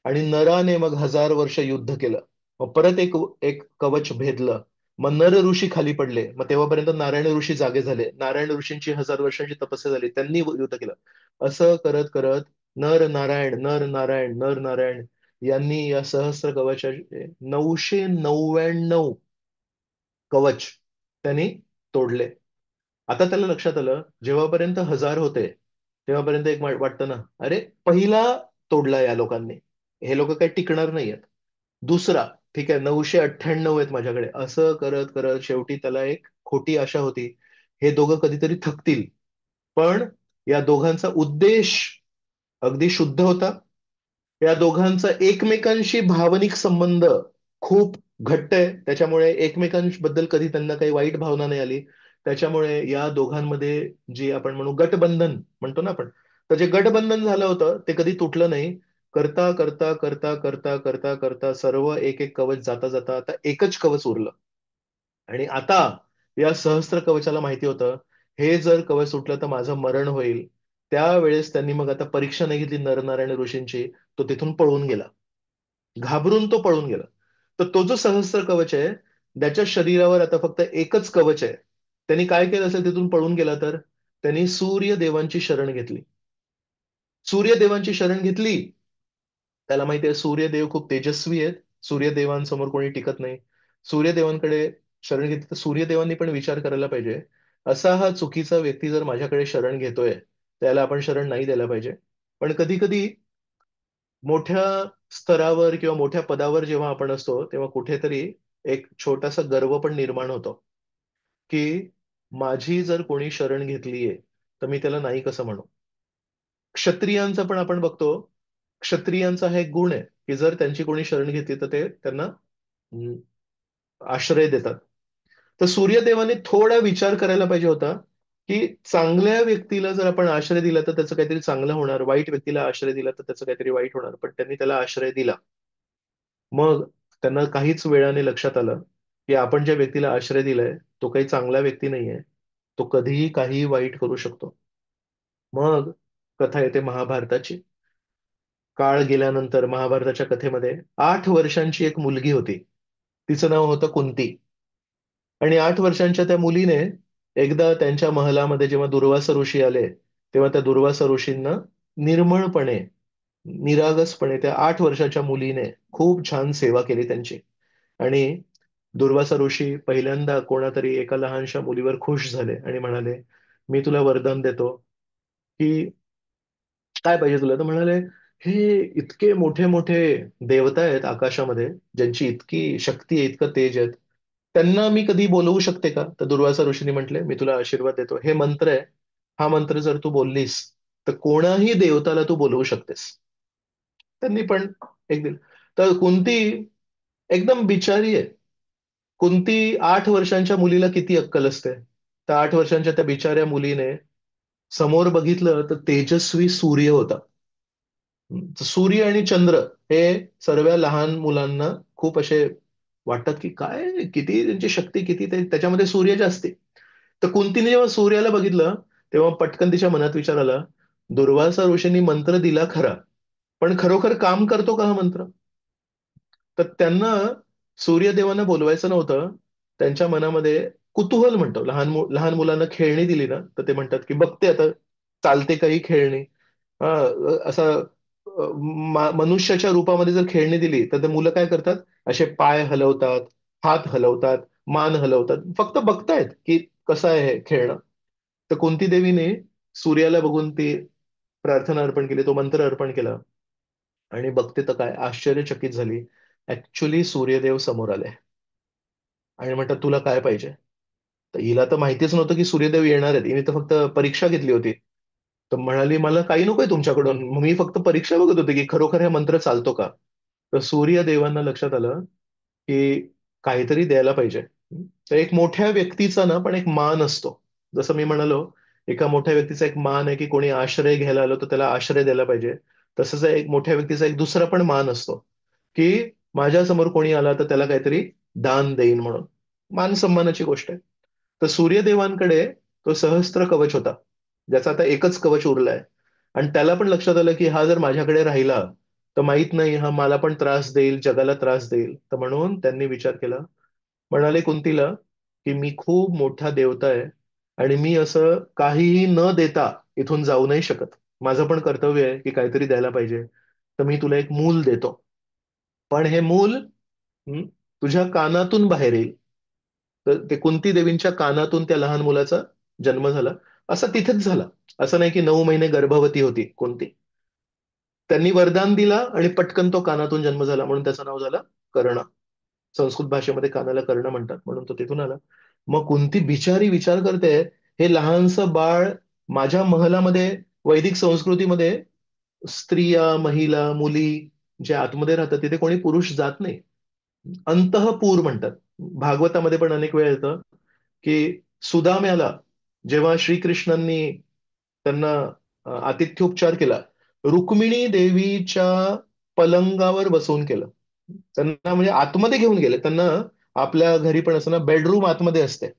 Speaker 1: आणि नराने मग 1000 वर्ष युद्ध केलं. मग परत एक एक कवच भेदलं. मग नर ऋषी खाली पडले. मग तेव्हापर्यंत नारायण ऋषी जागे झाले. नारायण ऋषींची 1000 वर्षांची तपस्या झाली, त्यांनी युद्ध केलं. असं करत करत नर नारायण, नर नारायण, नर नारायण यांनी या सहस्त्र कवचाचे 999 कवच त्यांनी तोडले. आता त्याला लक्षात आलं, जेव्हापर्यंत 1000 होते तेव्हापर्यंत एक वाटतं ना, अरे पहिला तोडला या लोकांनी, हे लोक काही टिकणार नाहीयेत. दुसरा, ठीक आहे, 998 आहेत माझ्याकडे. असं करत करत शेवटी त्याला एक खोटी आशा होती, हे दोघं कधीतरी थकतील. पण या दोघांचा उद्देश अगदी शुद्ध होता. या दोघांचा एकमेकांशी भावनिक संबंध खूप घट्ट आहे, त्याच्यामुळे एकमेकांबद्दल कधी त्यांना काही वाईट भावना नाही आली. त्याच्यामुळे या दोघांमध्ये जी आपण म्हणू गटबंधन म्हणतो ना आपण, तर जे गटबंधन झालं होतं ते कधी तुटलं नाही. करता करता करता करता करता करता सर्व एक एक कवच जाता जाता आता एकच कवच उरलं. आणि आता या सहस्त्र कवचाला माहिती होतं, हे जर कवच सुटलं तर माझं मरण होईल. त्यावेळेस त्यांनी मग आता परीक्षा नाही घेतली नरनारायण ऋषींची. तो तिथून पळून गेला. घाबरून तो पळून गेला. तर तो जो सहस्त्र कवच आहे, त्याच्या शरीरावर आता फक्त एकच कवच आहे. त्यांनी काय केलं असेल, तिथून पळून गेला तर त्यांनी सूर्यदेवांची शरण घेतली. सूर्यदेवांची शरण घेतली. त्याला माहिती आहे सूर्यदेव खूप तेजस्वी आहेत. सूर्यदेवांसमोर कोणी टिकत नाही. सूर्यदेवांकडे शरण घेतली तर सूर्यदेवांनी पण विचार करायला पाहिजे, असा हा चुकीचा व्यक्ती जर माझ्याकडे शरण घेतोय, त्याला आपण शरण नाही द्यायला पाहिजे. पण कधी कधी मोठ्या स्तरावर किंवा मोठ्या पदावर जेव्हा आपण असतो, तेव्हा कुठेतरी एक छोटासा गर्व पण निर्माण होतो, की माझी जर कोणी शरण घेतलीये, तर मी त्याला नाही कसं म्हणू. क्षत्रियांचा पण आपण बघतो, क्षत्रियांचा हा एक गुण आहे, की जर त्यांची कोणी शरण घेतली तर ते त्यांना अं, आश्रय देतात. तर सूर्यदेवाने थोडा विचार करायला पाहिजे होता, की चांगल्या व्यक्तीला जर आपण आश्रय दिला तर त्याचं काहीतरी चांगलं होणार, वाईट व्यक्तीला आश्रय दिला तर त्याचं काहीतरी वाईट होणार. पण त्यांनी त्याला आश्रय दिला. मग त्यांना काहीच वेळाने लक्षात आलं, की आपण ज्या व्यक्तीला आश्रय दिलाय तो काही चांगला व्यक्ती नाहीये. तो कधीही काहीही वाईट करू शकतो. मग कथा येते महाभारताची. काळ गेल्यानंतर महाभारताच्या कथेमध्ये 8 वर्षांची एक मुलगी होती. तिचं नाव होतं कुंती. आणि 8 वर्षांच्या त्या मुलीने एकदा त्यांच्या महलामध्ये जेव्हा दुर्वासा ऋषी आले, तेव्हा त्या दुर्वासा ऋषींना निर्मळपणे, निरागसपणे त्या 8 वर्षाच्या मुलीने खूप छान सेवा केली त्यांची. आणि दुर्वासा ऋषी पहिल्यांदा कोणातरी एका लहानशा मुलीवर खुश झाले आणि म्हणाले, मी तुला वरदान देतो की काय पाहिजे तुला. तर म्हणाले, हे इतके मोठे मोठे देवता आहेत आकाशामध्ये, ज्यांची इतकी शक्ती आहे, इतकं तेज आहे, त्यांना मी कधी बोलवू शकते का. तर दुर्वासा ऋषींनी म्हटले, मी तुला आशीर्वाद देतो, हे मंत्र आहे, हा मंत्र जर तू बोललीस तर कोणाही देवताला तू बोलवू शकतेस. त्यांनी पण एक दिलं. तर कुंती एकदम बिचारी आहे. कुंती 8 वर्षांच्या मुलीला किती अक्कल असते. त्या 8 वर्षांच्या त्या बिचाऱ्या मुलीने समोर बघितलं तर तेजस्वी सूर्य होता. सूर्य आणि चंद्र हे सर्व लहान मुलांना खूप असे वाटतात, की काय किती त्यांची शक्ती, किती त्याच्यामध्ये सूर्य असते. तर कुंतीने जेव्हा सूर्याला बघितलं, तेव्हा पटकन तिच्या मनात विचार आला, दुर्वासा ऋषींनी मंत्र दिला खरा, पण खरोखर काम करतो का हा मंत्र. तर त्यांना सूर्यदेवांना बोलवायचं नव्हतं. त्यांच्या मनामध्ये कुतूहल म्हणतो, लहान मुलांना खेळणी दिली ना तर ते म्हणतात की बघते आता चालते काही खेळणी. असा मनुष्याच्या रूपामध्ये जर खेळणी दिली तर ते मुलं काय करतात, असे पाय हलवतात, हात हलवतात, मान हलवतात, फक्त बघतायत की कसं आहे हे खेळणं. तर कुंती देवीने सूर्याला बघून ती प्रार्थना अर्पण केली, तो मंत्र अर्पण केला, आणि बघते तर काय आश्चर्यचकित झाली. ऍक्च्युली सूर्यदेव समोर आले आणि म्हणतात तुला काय पाहिजे. तर हिला तर माहितीच नव्हतं की सूर्यदेव येणार आहेत, हिने तर फक्त परीक्षा घेतली होती. तर म्हणाली मला काही नकोय तुमच्याकडून, मग मी फक्त परीक्षा बघत होते की खरोखर हे मंत्र चालतो का. तर सूर्यदेवांना लक्षात आलं की काहीतरी द्यायला पाहिजे. तर एक मोठ्या व्यक्तीचा ना पण एक मान असतो. जसं मी म्हणालो, एका मोठ्या व्यक्तीचा एक मान आहे की कोणी आश्रय घ्यायला आलो तर त्याला आश्रय द्यायला पाहिजे. तसंच एक मोठ्या व्यक्तीचा एक दुसरा पण मान असतो की माझ्या समोर कोणी आला तर त्याला काहीतरी दान देईन म्हणून. मान सन्मानाची गोष्ट आहे. तर सूर्यदेवांकडे तो सहस्त्र कवच होता, ज्याचा आता एकच कवच उरलाय. आणि त्याला पण लक्षात आलं की हा जर माझ्याकडे राहिला तर माहित नाही हा मला पण त्रास देईल, जगाला त्रास देईल. तर म्हणून त्यांनी विचार केला, म्हणाले कुंतीला की मी खूप मोठा देवता आहे आणि मी असं काहीही न देता इथून जाऊ नाही शकत. माझं पण कर्तव्य आहे की काहीतरी द्यायला पाहिजे. तर मी तुला एक मूल देतो, पण हे मूल तुझ्या कानातून बाहेर येईल. तर ते कुंती देवींच्या कानातून त्या लहान मुलाचा जन्म झाला. असा तिथेच झाला. असं नाही की 9 महिने गर्भवती होती कुंती. त्यांनी वरदान दिला आणि पटकन तो कानातून जन्म झाला, म्हणून त्याचं नाव झालं कर्ण. संस्कृत भाषेमध्ये कानाला कर्ण म्हणतात, म्हणून तो तिथून आला. मग कुंती बिचारी विचार करते, हे लहानसं बाळ माझ्या महलामध्ये, वैदिक संस्कृतीमध्ये स्त्रिया, महिला, मुली जे आतमध्ये राहतात तिथे कोणी पुरुष जात नाही. अंतःपूर म्हणतात. भागवतामध्ये पण अनेक वेळा येतं की सुदाम्याला जेव्हा श्रीकृष्णांनी त्यांना आतिथ्योपचार केला, रुक्मिणी देवीच्या पलंगावर बसवून केलं. त्यांना म्हणजे आतमध्ये घेऊन गेले त्यांना. आपल्या घरी पण असं ना बेडरूम आतमध्ये असते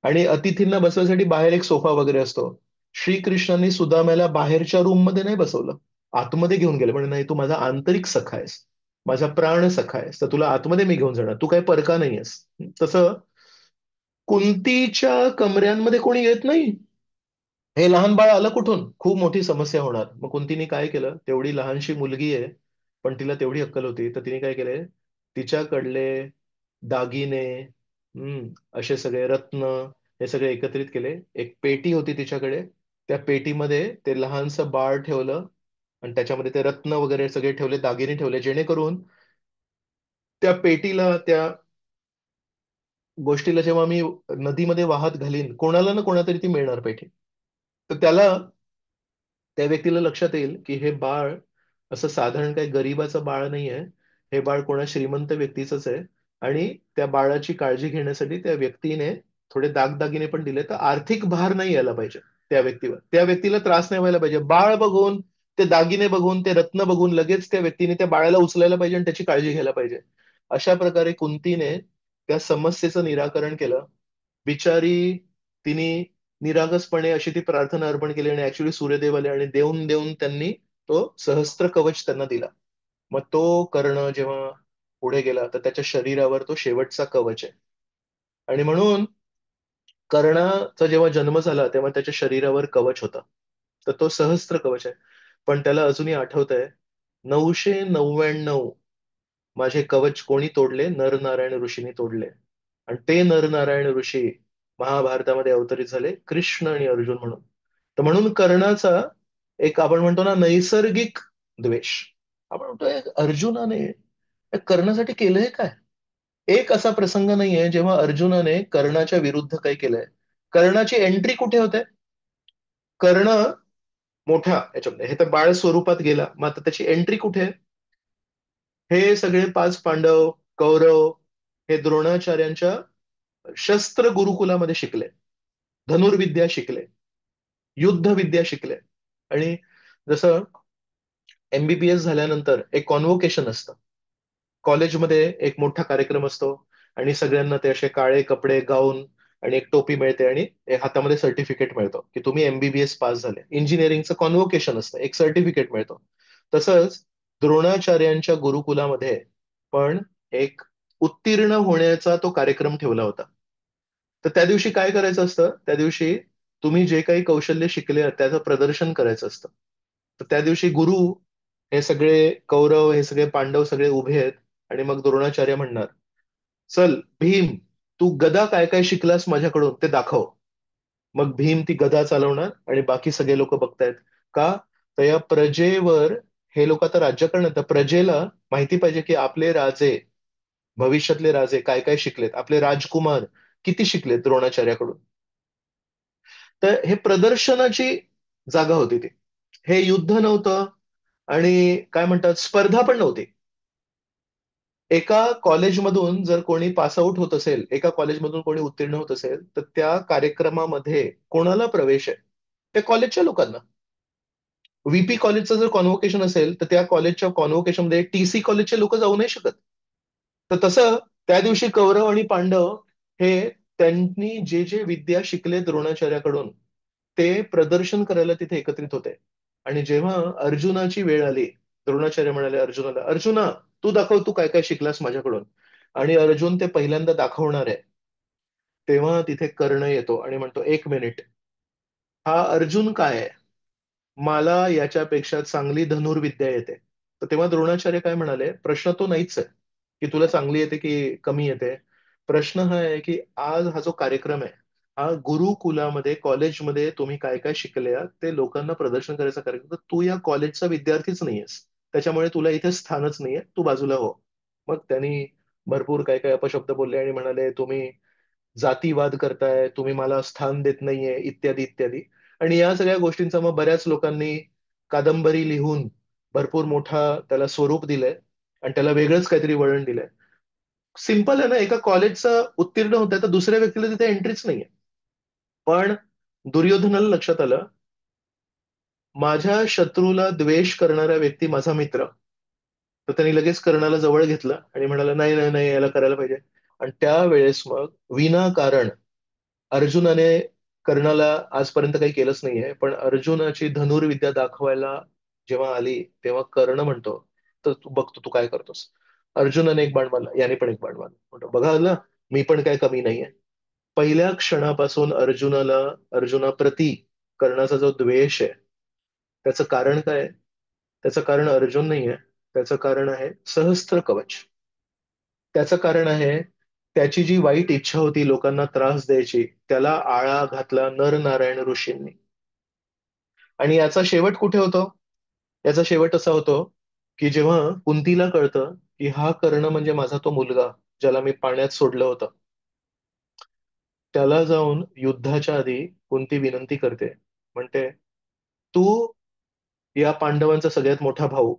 Speaker 1: आणि अतिथींना बसवायसाठी बाहेर एक सोफा वगैरे असतो. श्रीकृष्णांनी सुदाम्याला बाहेरच्या रूम मध्ये नाही बसवलं, आतमध्ये घेऊन गेले. म्हणजे नाही, तू माझा आंतरिक सखा आहेस, माझा प्राण सखा आहेस, तर तुला आतमध्ये मी घेऊन जाणार, तू काही परका नाहीयेस. तसं कुंतीच्या कमऱ्यांमध्ये कोणी येत नाही. हे लहान बाळ आलं कुठून, खूप मोठी समस्या होणार. मग कुंतीने काय केलं, तेवढी लहानशी मुलगी आहे पण तिला तेवढी अक्कल होती, तर तिने काय केले, तिच्याकडले दागिने, असे सगळे रत्न, हे सगळे एकत्रित केले. एक पेटी होती तिच्याकडे, त्या पेटीमध्ये ते लहानसं बाळ ठेवलं आणि त्याच्यामध्ये ते रत्न वगैरे सगळे ठेवले, दागिने ठेवले, जेणेकरून त्या पेटीला, त्या गोष्टीला जेव्हा मी नदीमध्ये वाहत घालीन, कोणाला ना कोणातरी ती मिळणार पेटी. तर त्याला, त्या व्यक्तीला लक्षात येईल की हे बाळ असं साधारण काही गरीबाचं बाळ नाहीये, हे बाळ कोणा श्रीमंत व्यक्तीचंच आहे. आणि त्या बाळाची काळजी घेण्यासाठी त्या व्यक्तीने थोडे दागदागिने पण दिले, तर आर्थिक भार नाही यायला पाहिजे त्या व्यक्तीवर, त्या व्यक्तीला त्रास नाही व्हायला पाहिजे. बाळ बघून, ते दागिने बघून, ते रत्न बघून लगेच त्या व्यक्तीने त्या बाळाला उचलायला पाहिजे आणि त्याची काळजी घ्यायला पाहिजे. अशा प्रकारे कुंतीने त्या समस्येचं निराकरण केलं. बिचारी, तिने निरागसपणे अशी ती प्रार्थना अर्पण केली आणि ऍक्च्युली सूर्यदेव आले आणि देऊन देऊन त्यांनी तो सहस्त्र कवच त्यांना दिला. मग तो कर्ण जेव्हा पुढे गेला तर त्याच्या शरीरावर तो शेवटचा कवच आहे. आणि म्हणून कर्णाचा जेव्हा जन्म झाला तेव्हा त्याच्या शरीरावर कवच होता. तर तो सहस्त्र कवच आहे. पण त्याला अजूनही आठवत आहे, 999 माझे कवच कोणी तोडले, नरनारायण ऋषींनी तोडले. आणि ते नरनारायण ऋषी महाभारतामध्ये अवतरित झाले, कृष्ण आणि अर्जुन म्हणून. तर म्हणून कर्णाचा एक, आपण म्हणतो ना, नैसर्गिक द्वेष. आपण म्हणतोय अर्जुनाने कर्णासाठी केलंय काय. एक असा प्रसंग नाहीये जेव्हा अर्जुनाने कर्णाच्या विरुद्ध काही केलंय. कर्णाची एंट्री कुठे होते. कर्ण मोठा याच्यामध्ये, हे तर बाळ स्वरूपात गेला, मग आता त्याची एंट्री कुठे. हे सगळे 5 पांडव, कौरव, हे द्रोणाचार्यांच्या शस्त्र गुरुकुलामध्ये शिकले, धनुर्विद्या शिकले, युद्ध विद्या शिकले. आणि जसं एमबीबीएस झाल्यानंतर एक कॉन्व्होकेशन असतं, कॉलेजमध्ये एक मोठा कार्यक्रम असतो आणि सगळ्यांना ते असे काळे कपडे, गाऊन आणि एक टोपी मिळते आणि एक हातामध्ये सर्टिफिकेट मिळतो की तुम्ही एमबीबीएस पास झाले. इंजिनिअरिंगचं कॉन्व्होकेशन असतं, एक सर्टिफिकेट मिळतो. तसंच द्रोणाचार्यांच्या गुरुकुलामध्ये पण एक उत्तीर्ण होण्याचा तो कार्यक्रम ठेवला होता. तर त्या दिवशी काय करायचं असतं, त्या दिवशी तुम्ही जे काही कौशल्य शिकले त्याचं प्रदर्शन करायचं असतं. तर त्या दिवशी गुरु हे सगळे कौरव हे सगळे पांडव सगळे उभे आहेत आणि मग द्रोणाचार्य म्हणणार, चल भीम, तू गदा काय काय शिकलास माझ्याकडून ते दाखव. मग भीम ती गदा चालवणार आणि बाकी सगळे लोक बघतायत. का? तर या प्रजेवर हे लोक आता राज्य करणार, तर प्रजेला माहिती पाहिजे की आपले राजे, भविष्यातले राजे काय काय शिकलेत, आपले राजकुमार किती शिकलेत द्रोणाचार्याकडून. तर हे प्रदर्शनाची जागा होती ती. हे युद्ध नव्हतं आणि काय म्हणतात स्पर्धा पण नव्हती. एका कॉलेजमधून जर कोणी पास आउट होत असेल, एका कॉलेजमधून कोणी उत्तीर्ण होत असेल, तर त्या कार्यक्रमामध्ये कोणाला प्रवेश आहे? त्या कॉलेजच्या लोकांना. व्हीपी कॉलेजचं जर कॉन्व्होकेशन असेल, तर त्या कॉलेजच्या कॉन्व्होकेशनमध्ये टीसी कॉलेजचे लोक जाऊ नाही शकत. तर तसं त्या दिवशी कौरव आणि पांडव हे त्यांनी जे जे विद्या शिकले द्रोणाचार्याकडून ते प्रदर्शन करायला तिथे एकत्रित होते. आणि जेव्हा अर्जुनाची वेळ आली, द्रोणाचार्य म्हणाले अर्जुनाला, अर्जुना, तू दाखव तू काय काय शिकलास माझ्याकडून. आणि अर्जुन ते पहिल्यांदा दाखवणार आहे. तेव्हा तिथे कर्ण येतो आणि म्हणतो, एक मिनिट, हा अर्जुन काय आहे? मला याच्यापेक्षा चांगली धनुर्विद्या येते. तर तेव्हा द्रोणाचार्य काय म्हणाले, प्रश्न तो नाहीच आहे की तुला चांगली येते की कमी येते. प्रश्न हा आहे की आज हा जो कार्यक्रम आहे, हा गुरुकुलामध्ये कॉलेजमध्ये तुम्ही काय काय शिकले आहात, ते लोकांना प्रदर्शन करायचा कार्यक्रम. तर तू या कॉलेजचा विद्यार्थीच नाहीयेस, त्याच्यामुळे तुला इथे स्थानच नाहीये, तू बाजूला हो. मग त्यांनी भरपूर काय काय अपशब्द बोलले आणि म्हणाले, तुम्ही जातीवाद करताय, तुम्ही मला स्थान देत नाहीये, इत्यादी इत्यादी. आणि या सगळ्या गोष्टींचा मग बऱ्याच लोकांनी कादंबरी लिहून भरपूर मोठा त्याला स्वरूप दिलंय आणि त्याला वेगळंच काहीतरी वळण दिलंय. सिंपल आहे ना, एका कॉलेजचं उत्तीर्ण होत आहे तर दुसऱ्या व्यक्तीला तिथे एंट्रीच नाहीये. पण दुर्योधनाला लक्षात आलं, माझ्या शत्रूला द्वेष करणारा व्यक्ती माझा मित्र. तर त्यांनी लगेच कर्णाला जवळ घेतलं आणि म्हणाला, नाही नाही नाही, याला करायला पाहिजे. आणि त्यावेळेस मग विनाकारण अर्जुनाने कर्णाला आजपर्यंत काही केलंच नाहीये, पण अर्जुनाची धनुर्विद्या दाखवायला जेव्हा आली तेव्हा कर्ण म्हणतो, तर तू बघतो तू काय करतोस. अर्जुनाने एक बाण मारला, याने पण एक बाण मारला, म्हणतो बघा आलं, मी पण काय कमी नाहीये. पहिल्या क्षणापासून अर्जुनाप्रती कर्णाचा जो द्वेष आहे, त्याचं कारण काय आहे? त्याचं कारण अर्जुन नाहीये, त्याचं कारण आहे सहस्त्र कवच. त्याचं कारण आहे त्याची जी वाईट इच्छा होती लोकांना त्रास द्यायची, त्याला आळा घातला नर नारायण ऋषींनी. आणि याचा शेवट कुठे होतो? याचा शेवट असा होतो की जेव्हा कुंतीला कळतं की हा कर्ण म्हणजे माझा तो मुलगा ज्याला मी पाण्यात सोडलं होतं, त्याला जाऊन युद्धाच्या आधी कुंती विनंती करते, म्हणते, तू या पांडवांचा सगळ्यात मोठा भाऊ,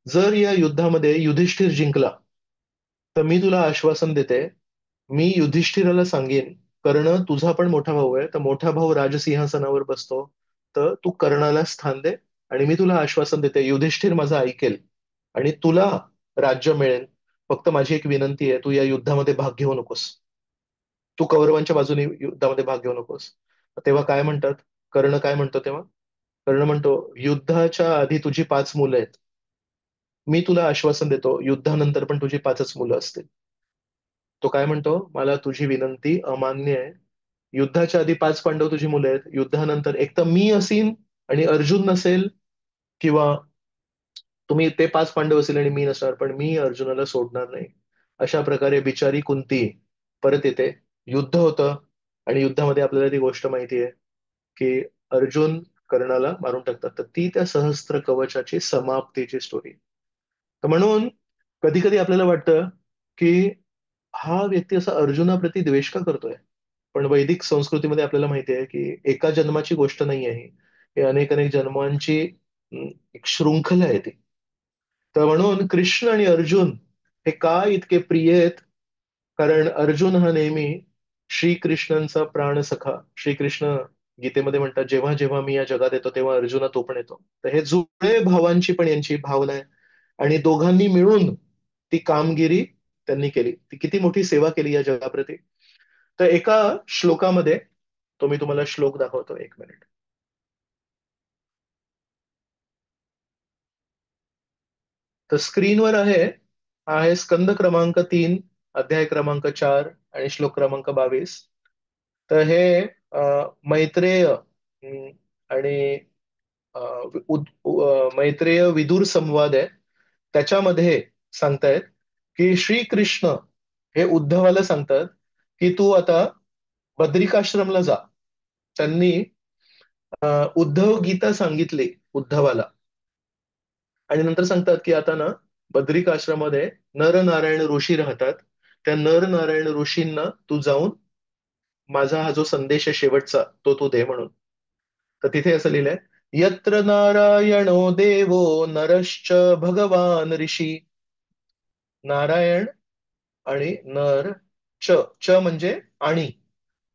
Speaker 1: जर या युद्धामध्ये युधिष्ठिर जिंकला तर मी तुला आश्वासन देते, मी युधिष्ठिराला सांगेन कर्ण तुझा पण मोठा भाऊ आहे, तर मोठा भाऊ राजसिंहासनावर बसतो, तर तू कर्णाला स्थान दे. आणि मी तुला आश्वासन देते युधिष्ठिर माझं ऐकेल आणि तुला राज्य मिळेल. फक्त माझी एक विनंती आहे, तू या युद्धामध्ये भाग घेऊ नकोस. तू कौरवांच्या बाजूने युद्धामध्ये भाग घेऊ नकोस. तेव्हा काय म्हणतात, कर्ण काय म्हणतो तेव्हा? कर्ण म्हणतो, युद्धाच्या आधी तुझी 5 मुलं आहेत, मी तुला आश्वासन देतो युद्धानंतर पण तुझी 5च मुलं असतील. तो काय म्हणतो, मला तुझी विनंती अमान्य आहे. युद्धाच्या आधी 5 पांडव तुझी मुलं आहेत, युद्धानंतर एक तर मी असीन आणि अर्जुन नसेल, किंवा तुम्ही ते 5 पांडव असेल आणि मी नसणार, पण मी अर्जुनाला सोडणार नाही. अशा प्रकारे बिचारी कुंती परत येते. युद्ध होतं आणि युद्धामध्ये आपल्याला ती गोष्ट माहिती आहे की अर्जुन कर्णाला मारून टाकतात. तर ती त्या सहस्त्र कवचाची समाप्तीची स्टोरी. तर म्हणून कधी कधी आपल्याला वाटतं की हा व्यक्ती असा अर्जुनाप्रती द्वेष का करतोय. पण वैदिक संस्कृतीमध्ये आपल्याला माहिती आहे की एका जन्माची गोष्ट नाही आहे ही. हे अनेक अनेक जन्मांची एक शृंखला आहे ती. तर म्हणून कृष्ण आणि अर्जुन हे का इतके प्रिय आहेत? कारण अर्जुन हा नेहमी श्रीकृष्णांचा प्राणसखा. श्रीकृष्ण गीतेमध्ये म्हणतात, जेव्हा जेव्हा मी या जगात येतो तेव्हा अर्जुना तो पण येतो. तर हे जुळे भावांची पण यांची भावना आहे. आणि दोघांनी मिळून ती कामगिरी त्यांनी केली, ती किती मोठी सेवा केली या जगाप्रती. तर एका श्लोकामध्ये, तो मी तुम्हाला श्लोक दाखवतो, एक मिनिट. तर स्क्रीनवर आहे स्कंद क्रमांक 3, अध्याय क्रमांक 4 आणि श्लोक क्रमांक 22. तर हे मैत्रेय आणि मैत्रेय विदुर संवाद आहे. त्याच्यामध्ये सांगतायत की श्रीकृष्ण हे उद्धवाला सांगतात की तू आता बद्रिकाश्रमला जा. त्यांनी उद्धव गीता सांगितली उद्धवाला. आणि नंतर सांगतात की आता ना बद्रिक आश्रमामध्ये नरनारायण ऋषी राहतात. त्या नरनारायण ऋषींना तू जाऊन माझा हा जो संदेश आहे शेवटचा तो तू दे म्हणून. तर तिथे असं लिहिलंय, यत्र नारायणो देवो नरश्च भगवान ऋषी. नारायण आणि नर, च च म्हणजे आणि.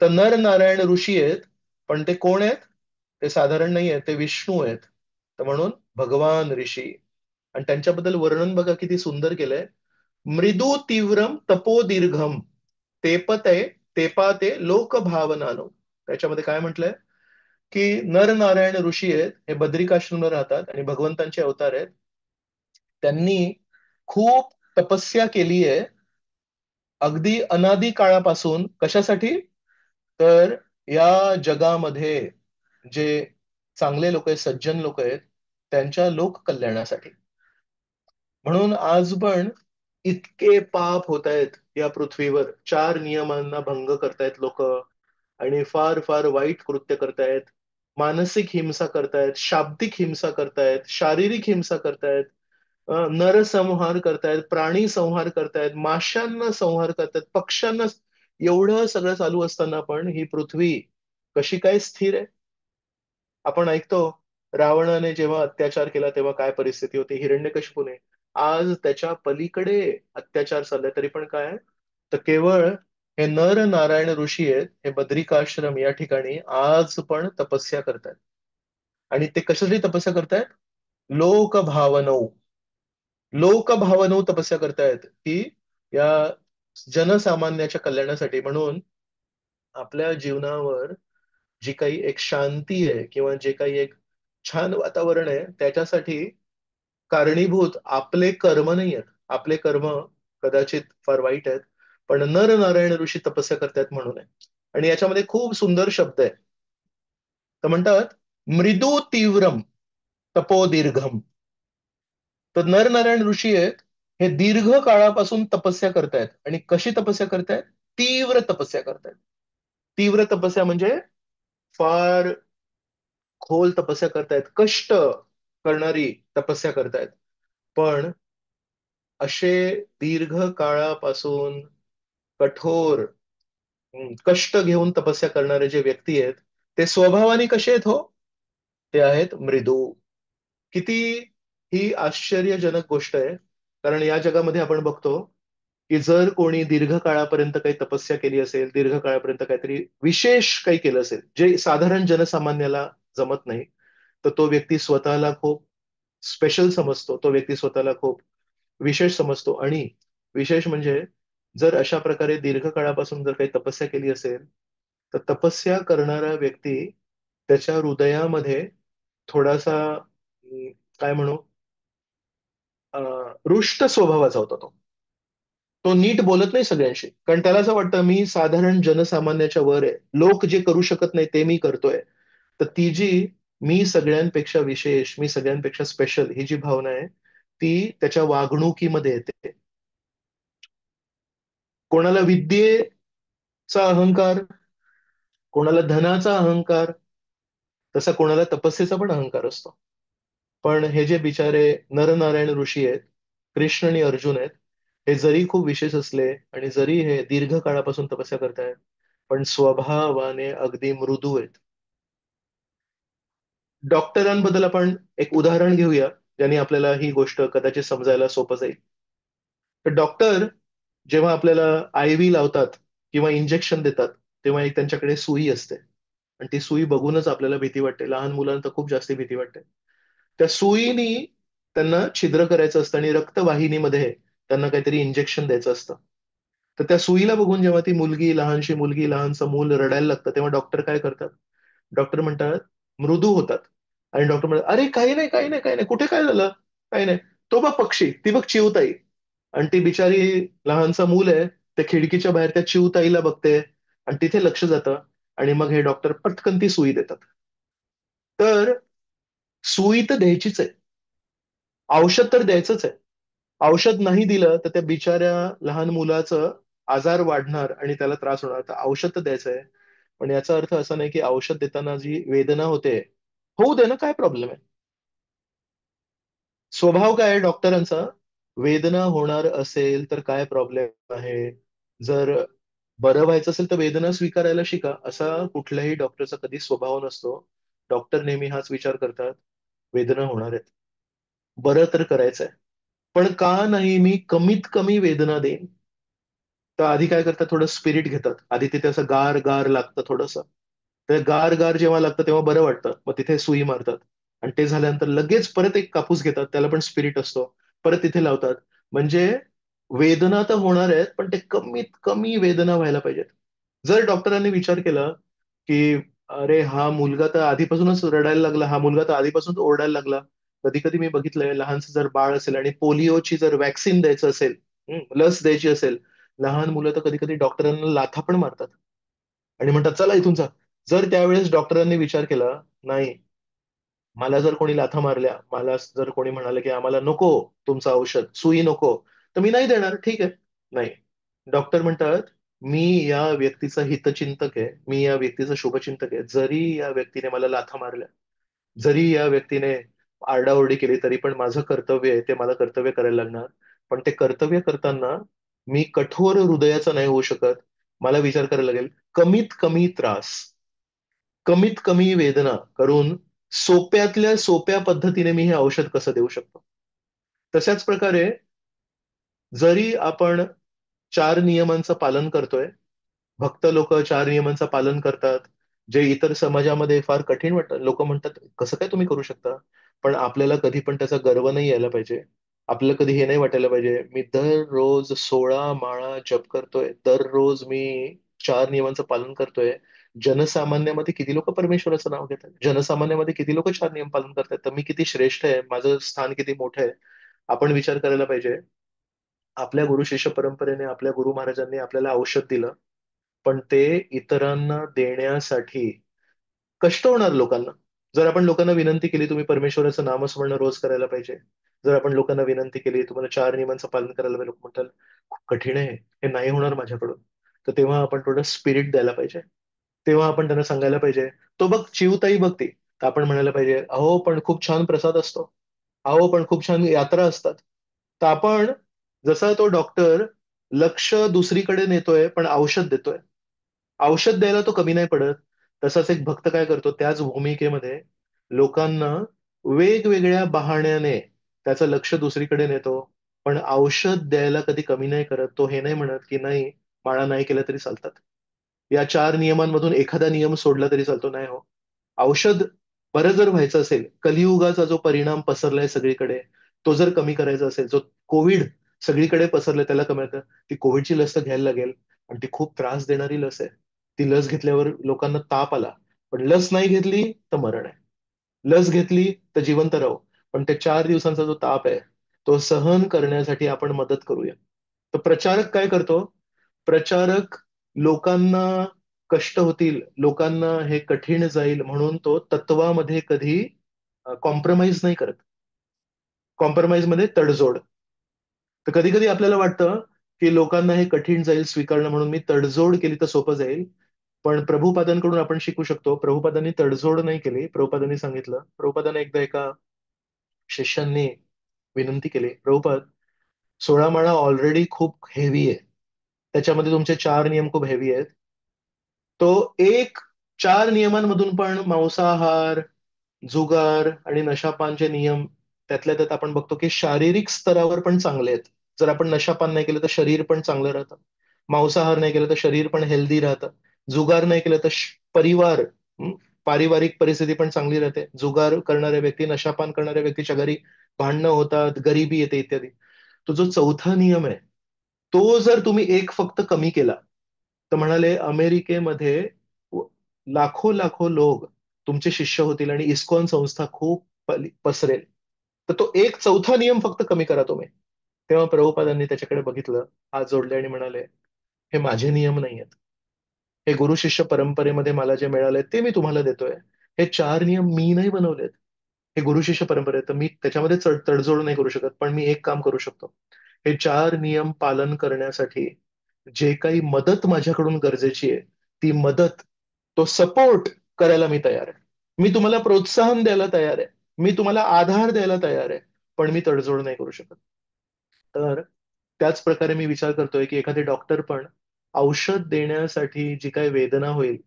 Speaker 1: तर नर नारायण ऋषी आहेत, पण ते कोण आहेत? ते साधारण नाही आहेत, ते विष्णू आहेत. तर म्हणून भगवान ऋषी. आणि त्यांच्याबद्दल वर्णन बघा किती सुंदर केलंय. मृदू तीव्रम तपो दीर्घम तेपते तेपाते लोक भावनानो. त्याच्यामध्ये काय म्हटलंय की नरनारायण ऋषी आहेत, हे बद्रिकाश्रमला राहतात आणि भगवंतांचे अवतार आहेत. त्यांनी खूप तपस्या केली आहे, अगदी अनादी काळापासून. कशासाठी? तर या जगामध्ये जे चांगले लोक आहेत, सज्जन लोक आहेत, त्यांच्या लोक कल्याणासाठी. म्हणून आज पण इतके पाप होत आहेत या पृथ्वीवर. चार नियमांना भंग करतायत लोक आणि फार फार वाईट कृत्य करतायत. मानसिक हिंसा करतायत, शाब्दिक हिंसा करतायत, शारीरिक हिंसा करतायत, नरसंहार करतायत, प्राणी संहार करतायत, माशांना संहार करतायत, पक्ष्यांना. एवढं सगळं चालू असताना पण ही पृथ्वी कशी काय स्थिर आहे? आपण ऐकतो रावणाने जेव्हा अत्याचार केला तेव्हा काय परिस्थिती होती, हिरण्यकशिपूने. आज त्याच्या पलीकडे अत्याचार चाललाय, तरी पण काय आहे? तर केवळ हे नर नारायण ऋषी आहेत, हे बद्रिकाश्रम या ठिकाणी आज पण तपस्या करतायत. आणि ते कशासाठी तपस्या करतायत? लोकभावनौ. लोकभावनौ तपस्या करतायत की या जनसामान्याच्या कल्याणासाठी. म्हणून आपल्या जीवनावर जी काही एक शांती आहे किंवा जे काही एक छान वातावरण आहे त्याच्यासाठी कारणीभूत आपले कर्म नाही आहेत. आपले कर्म कदाचित फार वाईट आहेत, पण नरनारायण ऋषी तपस्या करतायत म्हणून आहे. आणि याच्यामध्ये खूप सुंदर शब्द आहे. तर म्हणतात मृदू तीव्रम तपो दीर्घम. तर नरनारायण ऋषी आहेत, हे दीर्घ काळापासून तपस्या करतायत. आणि कशी तपस्या करतायत? तीव्र तपस्या करतायत. तीव्र तपस्या म्हणजे फार खोल तपस्या करतायत, कष्ट करणारी तपस्या करतायत. पण असे दीर्घ काळापासून कठोर कष्ट घेऊन तपस्या करणारे जे व्यक्ती आहेत, ते स्वभावाने कसे आहेत हो? ते आहेत मृदू. किती ही आश्चर्यजनक गोष्ट आहे. कारण या जगामध्ये आपण बघतो की जर कोणी दीर्घ काळापर्यंत काही तपस्या केली असेल, दीर्घ काळापर्यंत काहीतरी विशेष काही केलं असेल जे साधारण जनसामान्याला जमत नाही, तर तो व्यक्ती स्वतःला खूप स्पेशल समजतो, तो व्यक्ती स्वतःला खूप विशेष समजतो. आणि विशेष म्हणजे जर अशा प्रकारे दीर्घ काळापासून जर काही तपस्या केली असेल, तर तपस्या करणारा व्यक्ती त्याच्या हृदयामध्ये थोडासा काय म्हणू, रुष्ट स्वभावाचा होता तो. तो नीट बोलत नाही सगळ्यांशी, कारण त्याला असं वाटतं मी साधारण जनसामान्याच्या वर आहे, लोक जे करू शकत नाही ते मी करतोय. तर ती जी मी सगळ्यांपेक्षा विशेष, मी सगळ्यांपेक्षा स्पेशल ही जी भावना आहे, ती त्याच्या वागणुकीमध्ये येते. कोणाला विद्येचा अहंकार, कोणाला धनाचा अहंकार, तसा कोणाला तपस्येचा पण अहंकार असतो. पण हे जे बिचारे नरनारायण ऋषी आहेत, कृष्ण आणि अर्जुन आहेत, हे जरी खूप विशेष असले आणि जरी हे दीर्घ काळापासून तपस्या करतायत, पण स्वभावाने अगदी मृदू आहेत. डॉक्टरांबद्दल आपण एक उदाहरण घेऊया, ज्याने आपल्याला ही गोष्ट कदाचित समजायला सोपं जाईल. तर डॉक्टर जेव्हा आपल्याला आय व्ही लावतात किंवा इंजेक्शन देतात, तेव्हा एक त्यांच्याकडे सुई असते. आणि ती सुई बघूनच आपल्याला भीती वाटते. लहान मुलांना तर खूप जास्ती भीती वाटते. त्या सुईनी त्यांना छिद्र करायचं असतं आणि रक्तवाहिनीमध्ये त्यांना काहीतरी इंजेक्शन द्यायचं असतं. तर त्या सुईला बघून जेव्हा ती मुलगी, लहानशी मुलगी, लहानसं मूल रडायला लागतं, तेव्हा डॉक्टर काय करतात? डॉक्टर म्हणतात, मृदू होतात. आणि डॉक्टर म्हणतात, अरे काही नाही, काही नाही, काही नाही, कुठे काय झालं? काही नाही. तो बघ पक्षी, ती बघ चिवताई. आणि ती बिचारी लहानसं मूल आहे, त्या खिडकीच्या बाहेर त्या चिवताईला बघते आणि तिथे लक्ष जातं. आणि मग हे डॉक्टर पटकन ती सुई देतात. तर सुई तर द्यायचीच आहे, औषध तर द्यायचंच आहे. औषध नाही दिलं तर त्या बिचाऱ्या लहान मुलाचं आजार वाढणार आणि त्याला त्रास होणार. तर औषध तर द्यायचं आहे. पण याचा अर्थ असा नाही की औषध देताना जी वेदना होते, होऊ दे ना, काय प्रॉब्लेम आहे. स्वभाव काय आहे डॉक्टरांचा? वेदना होणार असेल तर काय प्रॉब्लेम आहे? जर बरं व्हायचं असेल तर वेदना स्वीकारायला शिका, असा कुठल्याही डॉक्टरचा कधी स्वभाव नसतो. डॉक्टर नेहमी हाच विचार करतात, वेदना होणार आहेत, बरं तर करायचंय, पण का नाही मी कमीत कमी वेदना देईन. तर आधी काय करतात, थोडं स्पिरिट घेतात, आधी तिथे असं गार गार लागतं थोडंसं. ते गार गार जेव्हा लागतं तेव्हा बरं वाटतं, मग तिथे सुई मारतात. आणि ते झाल्यानंतर लगेच परत एक कापूस घेतात, त्याला पण स्पिरिट असतो, परत तिथे लावतात. म्हणजे वेदना तर होणार आहेत, पण ते कमीत कमी वेदना व्हायला पाहिजेत. जर डॉक्टरांनी विचार केला की अरे हा मुलगा तर आधीपासूनच रडायला लागला, हा मुलगा तर आधीपासूनच ओरडायला लागला. कधी कधी मी बघितलंय, लहानसं जर बाळ असेल आणि पोलिओची जर वॅक्सिन द्यायचं असेल, लस द्यायची असेल, लहान मुलं तर कधी कधी डॉक्टरांना लाथा पण मारतात आणि म्हणतात चला इथून जा. जर त्यावेळेस डॉक्टरांनी विचार केला, नाही, मला जर कोणी लाथा मारल्या, मला जर कोणी म्हणाले की आम्हाला नको तुमचं औषध, सुई नको, तर मी नाही देणार, ठीक आहे. नाही, डॉक्टर म्हणतात मी या व्यक्तीचा हितचिंतक आहे, मी या व्यक्तीचा शुभचिंतक आहे. जरी या व्यक्तीने मला लाथा मारल्या, जरी या व्यक्तीने आरडाओरडी केली, तरी पण माझं कर्तव्य आहे, ते मला कर्तव्य करायला लागणार. पण ते कर्तव्य करताना मी कठोर हृदयाचा नाही होऊ शकत. मला विचार करायला लागेल, कमीत कमी त्रास, कमीत कमी वेदना करून सोप्यातल्या सोप्या पद्धतीने मी हे औषध कसं देऊ शकतो. तशाच प्रकारे जरी आपण 4 नियमांचं पालन करतोय, भक्त लोक 4 नियमांचं पालन करतात, जे इतर समाजामध्ये फार कठीण वाटतं. लोक म्हणतात कसं काय तुम्ही करू शकता? पण आपल्याला कधी पण त्याचा गर्व नाही यायला पाहिजे. आपल्याला कधी हे नाही वाटायला पाहिजे, मी दररोज 16 माळा जप करतोय, दररोज मी 4 नियमांचं पालन करतोय. जनसामान्यामध्ये किती लोक परमेश्वराचं नाव घेतात, जनसामान्यामध्ये किती लोक 4 नियम पालन करतात, तर मी किती श्रेष्ठ आहे, माझं स्थान किती मोठं आहे. आपण विचार करायला पाहिजे. आपल्या गुरु शिष्य परंपरेने, आपल्या गुरु महाराजांनी आपल्याला औषध दिलं, पण ते इतरांना देण्यासाठी कष्ट होणार लोकांना. जर आपण लोकांना विनंती केली, तुम्ही परमेश्वराचं नामस्मरण रोज करायला पाहिजे. जर आपण लोकांना विनंती केली, तुम्हाला 4 नियमांचं पालन करायला पाहिजे, लोक म्हणतात खूप कठीण आहे, हे नाही होणार माझ्याकडून. तर तेव्हा आपण थोडं स्पिरिट द्यायला पाहिजे. तेव्हा आपण त्यांना सांगायला पाहिजे, तो बघ चिवताई बघते, तर आपण म्हणायला पाहिजे, अहो पण खूप छान प्रसाद असतो, अहो पण खूप छान यात्रा असतात. तर आपण, जसा तो डॉक्टर लक्ष दुसरीकडे नेतोय पण औषध देतोय, औषध द्यायला तो कमी नाही पडत. तसाच एक भक्त काय करतो, त्याच भूमिकेमध्ये लोकांना वेगवेगळ्या बहाण्याने त्याचं लक्ष दुसरीकडे नेतो, पण औषध द्यायला कधी कमी नाही करत. तो हे नाही म्हणत की नाही, माळा नाही केल्या तरी चालतात, या 4 नियमांमधून एखादा नियम सोडला तरी चालतो, नाही हो. औषध बरं जर व्हायचं असेल, कलियुगाचा जो परिणाम पसरलाय सगळीकडे, तो जर कमी करायचा असेल, जो कोविड सगळीकडे पसरलाय त्याला कमी करायचं, ती कोविडची लस तर घ्यायला लागेल. आणि ती खूप त्रास देणारी लस आहे. ती लस घेतल्यावर लोकांना ताप आला, पण लस नाही घेतली तर मरण आहे. लस घेतली तर जिवंत राहू. पण ते 4 दिवसांचा जो ताप आहे, तो सहन करण्यासाठी आपण मदत करूया. तर प्रचारक काय करतो? प्रचारक लोकांना कष्ट होतील, लोकांना हे कठीण जाईल म्हणून तो तत्वामध्ये कधी कॉम्प्रोमाइज नाही करत. कॉम्प्रोमाइज मध्ये तडजोड. तर कधी कधी आपल्याला वाटतं की लोकांना हे कठीण जाईल स्वीकारणं, म्हणून मी तडजोड केली तर सोपं जाईल. पण प्रभुपादांकडून आपण शिकू शकतो. प्रभुपादांनी तडजोड नाही केली. प्रभुपादांनी सांगितलं, प्रभुपादांना एकदा एका शिष्यांनी विनंती केली, प्रभुपाद, 16 माळा ऑलरेडी खूप हेवी आहे, त्याच्यामध्ये तुमचे 4 नियम खूप हेवी आहेत. तो एक 4 नियमांमधून पण मांसाहार, जुगार आणि नशापानचे नियम, त्यातल्या त्यात आपण बघतो की शारीरिक स्तरावर पण चांगले आहेत. जर आपण नशापान नाही केलं तर शरीर पण चांगलं राहतं, मांसाहार नाही केलं तर शरीर पण हेल्दी राहतं, जुगार नाही केलं तर परिवार, हं, पारिवारिक परिस्थिती पण चांगली राहते. जुगार करणाऱ्या व्यक्ती, नशापान करणाऱ्या व्यक्तीच्या घरी भांडणं होतात, गरिबी येते इत्यादी. तो जो चौथा नियम आहे, तो जर तुम्ही एक फक्त कमी केला, तर म्हणाले अमेरिकेमध्ये लाखो लाखो लोक तुमचे शिष्य होतील आणि इस्कॉन संस्था खूप पसरेल. तर तो एक चौथा नियम फक्त कमी करा तुम्ही. तेव्हा प्रभुपादांनी त्याच्याकडे बघितलं, हात जोडले आणि म्हणाले, हे माझे नियम नाही आहेत, हे गुरु शिष्य परंपरेमध्ये मला जे मिळालंय ते मी तुम्हाला देतोय. हे 4 नियम मी नाही बनवलेत, हे गुरु शिष्य परंपरा आहे, तर मी त्याच्यामध्ये तडजोड नाही करू शकत. पण मी एक काम करू शकतो. हे 4 नियम पालन करण्यासाठी जे काही मदत माझ्याकडून गरजेची आहे, ती मदत, तो सपोर्ट करायला मी तयार आहे. मी तुम्हाला प्रोत्साहन द्यायला तयार आहे. मी तुम्हाला आधार द्यायला तयार आहे. पण मी तडजोड नाही करू शकत. तर त्याच प्रकारे मी विचार करतोय, की एखादे डॉक्टर पण औषध देण्यासाठी जी काही वेदना होईल,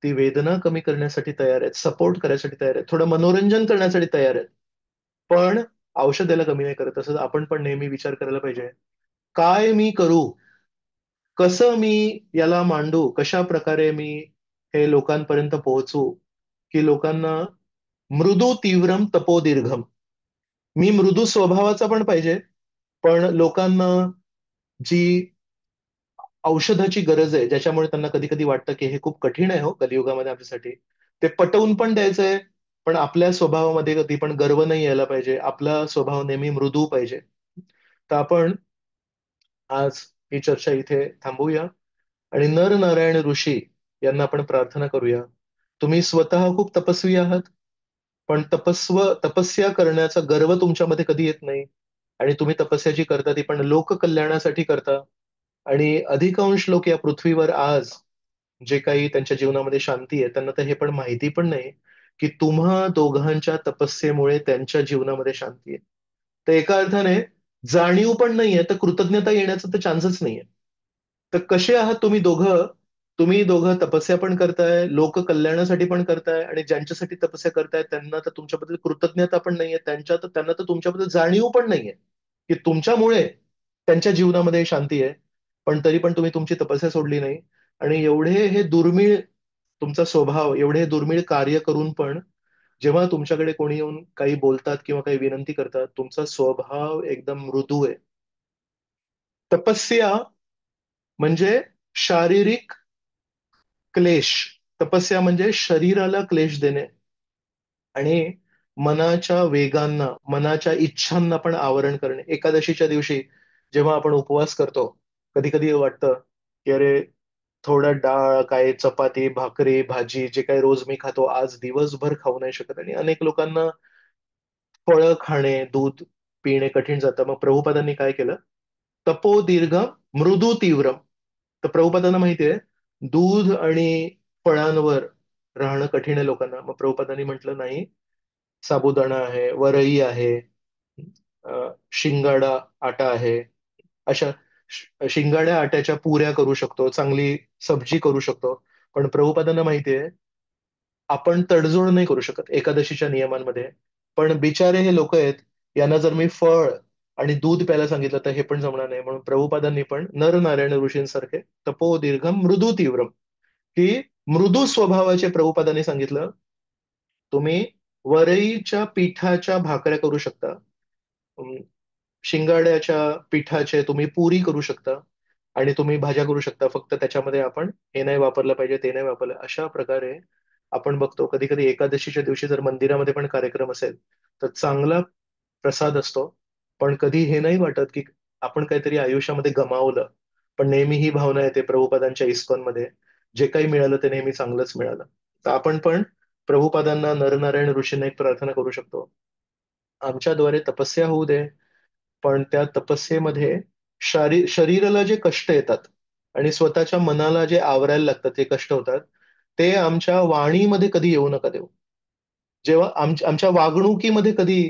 Speaker 1: ती वेदना कमी करण्यासाठी तयार आहेत, सपोर्ट करायसाठी तयार आहेत, थोडं मनोरंजन करण्यासाठी तयार आहेत. पण औषध द्यायला कमी नाही करत. तसंच आपण पण नेहमी विचार करायला पाहिजे, काय मी करू? कसं मी याला मांडू? कशा प्रकारे मी हे लोकांपर्यंत पोहोचू, की लोकांना मृदू तीव्रम तपो दीर्घम. मी मृदू स्वभावाचा पण पाहिजे, पण लोकांना जी औषधाची गरज आहे, ज्याच्यामुळे त्यांना कधी-कधी वाटतं, की हे खूप कठीण आहे हो कलियुगामध्ये आमच्यासाठी. ते पटवून पण द्यायचंय, पण आपल्या स्वभावामध्ये कधी पण गर्व नाही यायला पाहिजे. आपला स्वभाव नेहमी मृदू पाहिजे. तर आपण आज ही चर्चा इथे थांबवूया आणि नर-नारायण ऋषी यांना आपण प्रार्थना करूया. तुम्ही स्वतः खूप तपस्वी आहात, पण तपस्या करण्याचा गर्व तुमच्यामध्ये कधी येत नाही आणि तुम्ही तपस्या जी करता ती पण लोककल्याणासाठी करता आणि अधिकांश लोक या पृथ्वीवर आज जे काही त्यांच्या जीवनामध्ये शांती आहे, त्यांना तर हे पण माहिती पण नाही, की तुम्हा दोघांच्या तपस्येमुळे त्यांच्या जीवनामध्ये शांती आहे. तर एका अर्थाने जाणीव पण नाहीये, तर कृतज्ञता येण्याचा तर चान्सच नाहीये. तर कसे आहात तुम्ही दोघं? तुम्ही दोघं तपस्या पण करताय, लोककल्याणासाठी पण करताय आणि ज्यांच्यासाठी तपस्या करताय त्यांना तर तुमच्याबद्दल कृतज्ञता पण नाहीये. त्यांना तर तुमच्याबद्दल जाणीव पण नाहीये, की तुमच्यामुळे त्यांच्या जीवनामध्ये शांती आहे. पण तरी पण तुम्ही तुमची तपस्या सोडली नाही आणि एवढे हे दुर्मिळ तुमचा स्वभाव, एवढे हे दुर्मिळ कार्य करून पण जेव्हा तुमच्याकडे कोणी येऊन काही बोलतात किंवा काही विनंती करतात, तुमचा स्वभाव एकदम मृदू आहे. तपस्या म्हणजे शारीरिक क्लेश. तपस्या म्हणजे शरीराला क्लेश देणे आणि मनाच्या वेगांना, मनाच्या इच्छांना पण आवरण करणे. एकादशीच्या दिवशी जेव्हा आपण उपवास करतो, कधी-कधी वाटतं, की अरे थोडा डाळ, काय चपाती, भाकरी, भाजी जे काही रोज मी खातो, आज दिवसभर खाऊ नाही शकत आणि अनेक लोकांना फळं खाणे, दूध पिणे कठीण जातं. मग प्रभुपादांनी काय केलं? तपो दीर्घ मृदू तीव्रम. तर प्रभुपादांना माहिती आहे, दूध आणि फळांवर राहणं कठीण आहे लोकांना. मग प्रभुपादांनी म्हटलं, "नाही, साबुदाणा आहे, वरई आहे, शिंगाडा आटा आहे." अशा शिंगाड्या आट्याच्या पुऱ्या करू शकतो, चांगली सब्जी करू शकतो. पण प्रभुपादांना माहिती आहे, आपण तडजोड नाही करू शकत एकादशीच्या नियमांमध्ये. पण बिचारे हे लोक आहेत, यांना जर मी फळ आणि दूध प्यायला सांगितलं तर हे पण जमणार नाही. म्हणून प्रभुपादांनी पण नर-नारायण ऋषींसारखे तपो दीर्घम मृदू तीव्रम, की मृदू स्वभावाचे प्रभुपादांनी सांगितलं, तुम्ही वरईच्या पिठाच्या भाकऱ्या करू शकता. शिंगाड्याच्या पिठाचे तुम्ही पुरी करू शकता आणि तुम्ही भाज्या करू शकता. फक्त त्याच्यामध्ये आपण हे नाही वापरलं पाहिजे, ते नाही वापरलं. अशा प्रकारे आपण बघतो कधी-कधी एकादशीच्या दिवशी जर मंदिरामध्ये पण कार्यक्रम असेल, तर चांगला प्रसाद असतो. पण कधी हे नाही वाटत, की आपण काहीतरी आयुष्यामध्ये गमावलं. पण नेहमी ही भावना येते प्रभुपादांच्या इस्कॉनमध्ये, जे काही मिळालं ते नेहमी चांगलंच मिळालं. तर आपण पण प्रभुपादांना, नरनारायण ऋषींना एक प्रार्थना करू शकतो. आमच्याद्वारे तपस्या होऊ दे, पण त्या तपस्येमध्ये शरीराला जे कष्ट येतात आणि स्वतःच्या मनाला जे आवरायला लागतात, ते कष्ट होतात, ते आमच्या वाणीमध्ये कधी येऊ नका देऊ. जेव्हा आमच्या वागणुकीमध्ये कधी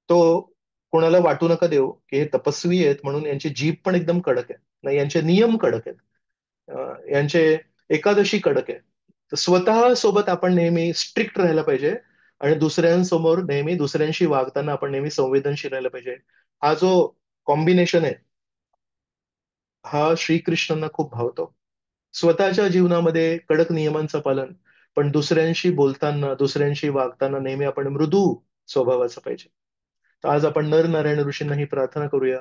Speaker 1: तो कोणाला वाटू नका देऊ, की हे तपस्वी आहेत म्हणून यांची जीभ पण एकदम कडक आहे. नाही, यांचे नियम कडक आहेत. यांचे एकादशी कडक आहे. तर स्वतः सोबत आपण नेहमी स्ट्रिक्ट राहायला पाहिजे आणि दुसऱ्यांसमोर नेहमी दुसऱ्यांशी वागताना आपण नेहमी संवेदनशील राहायला पाहिजे. हा जो कॉम्बिनेशन आहे, हा श्रीकृष्णांना खूप भावतो. स्वतःच्या जीवनामध्ये कडक नियमांचं पालन, पण दुसऱ्यांशी बोलताना, दुसऱ्यांशी वागताना नेहमी आपण मृदू स्वभावाचं पाहिजे. तर आज आपण नर-नारायण ऋषींना ही प्रार्थना करूया.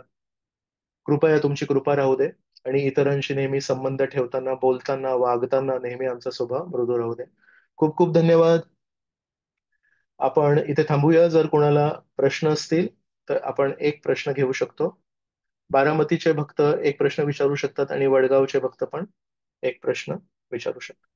Speaker 1: कृपया तुमची कृपा राहू दे आणि इतरांशी नेहमी संबंध ठेवताना, बोलताना, वागताना नेहमी आमचा स्वभाव मृदू राहू दे. खूप खूप धन्यवाद. आपण इथे थांबूया. जर कोणाला प्रश्न असतील, तर आपण एक प्रश्न घेऊ शकतो. बारामतीचे भक्त एक प्रश्न विचारू शकतात आणि वडगावचे भक्त पण एक प्रश्न विचारू शकतात.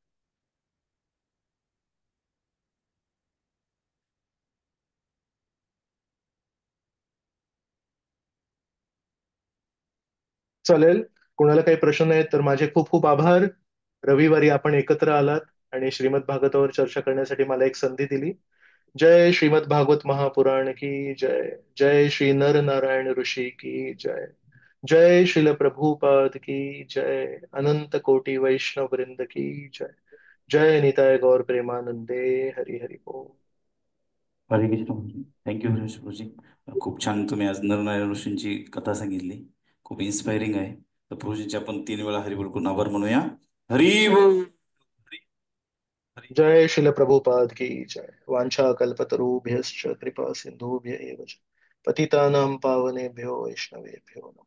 Speaker 1: चालेल. कुणाला काही प्रश्न आहेत तर माझे खूप खूप आभार. रविवारी आपण एकत्र आलात आणि श्रीमद भागवतावर चर्चा करण्यासाठी मला एक संधी दिली. जय श्रीमद भागवत महापुराण की जय. जय श्री नर नारायण ऋषी की जय. जय श्रील प्रभुपाद की जय. अनंत कोटि वैष्णव वृंद की जय. जय निताय गौर प्रेमानंदे. हरि हरि बोल.
Speaker 2: हरे कृष्ण गुरुजी. थँक्यू व्हेरी मच गुरुजी. खूप छान तुम्ही आज नरनारायण ऋषींची कथा सांगितली. खूप इन्स्पायरिंग आहे. तर गुरुजींचे आपण 3 वेळा हरिबोल करून आभार म्हणूया. हरी बोल. हरी हरी.
Speaker 1: जय श्रील प्रभुपाद की जय. वांछा कल्पतरुभ्यश्च कृपा सिंधुभ्य एव च. पतितानां पावनेभ्यो वैष्णवेभ्यो नमः.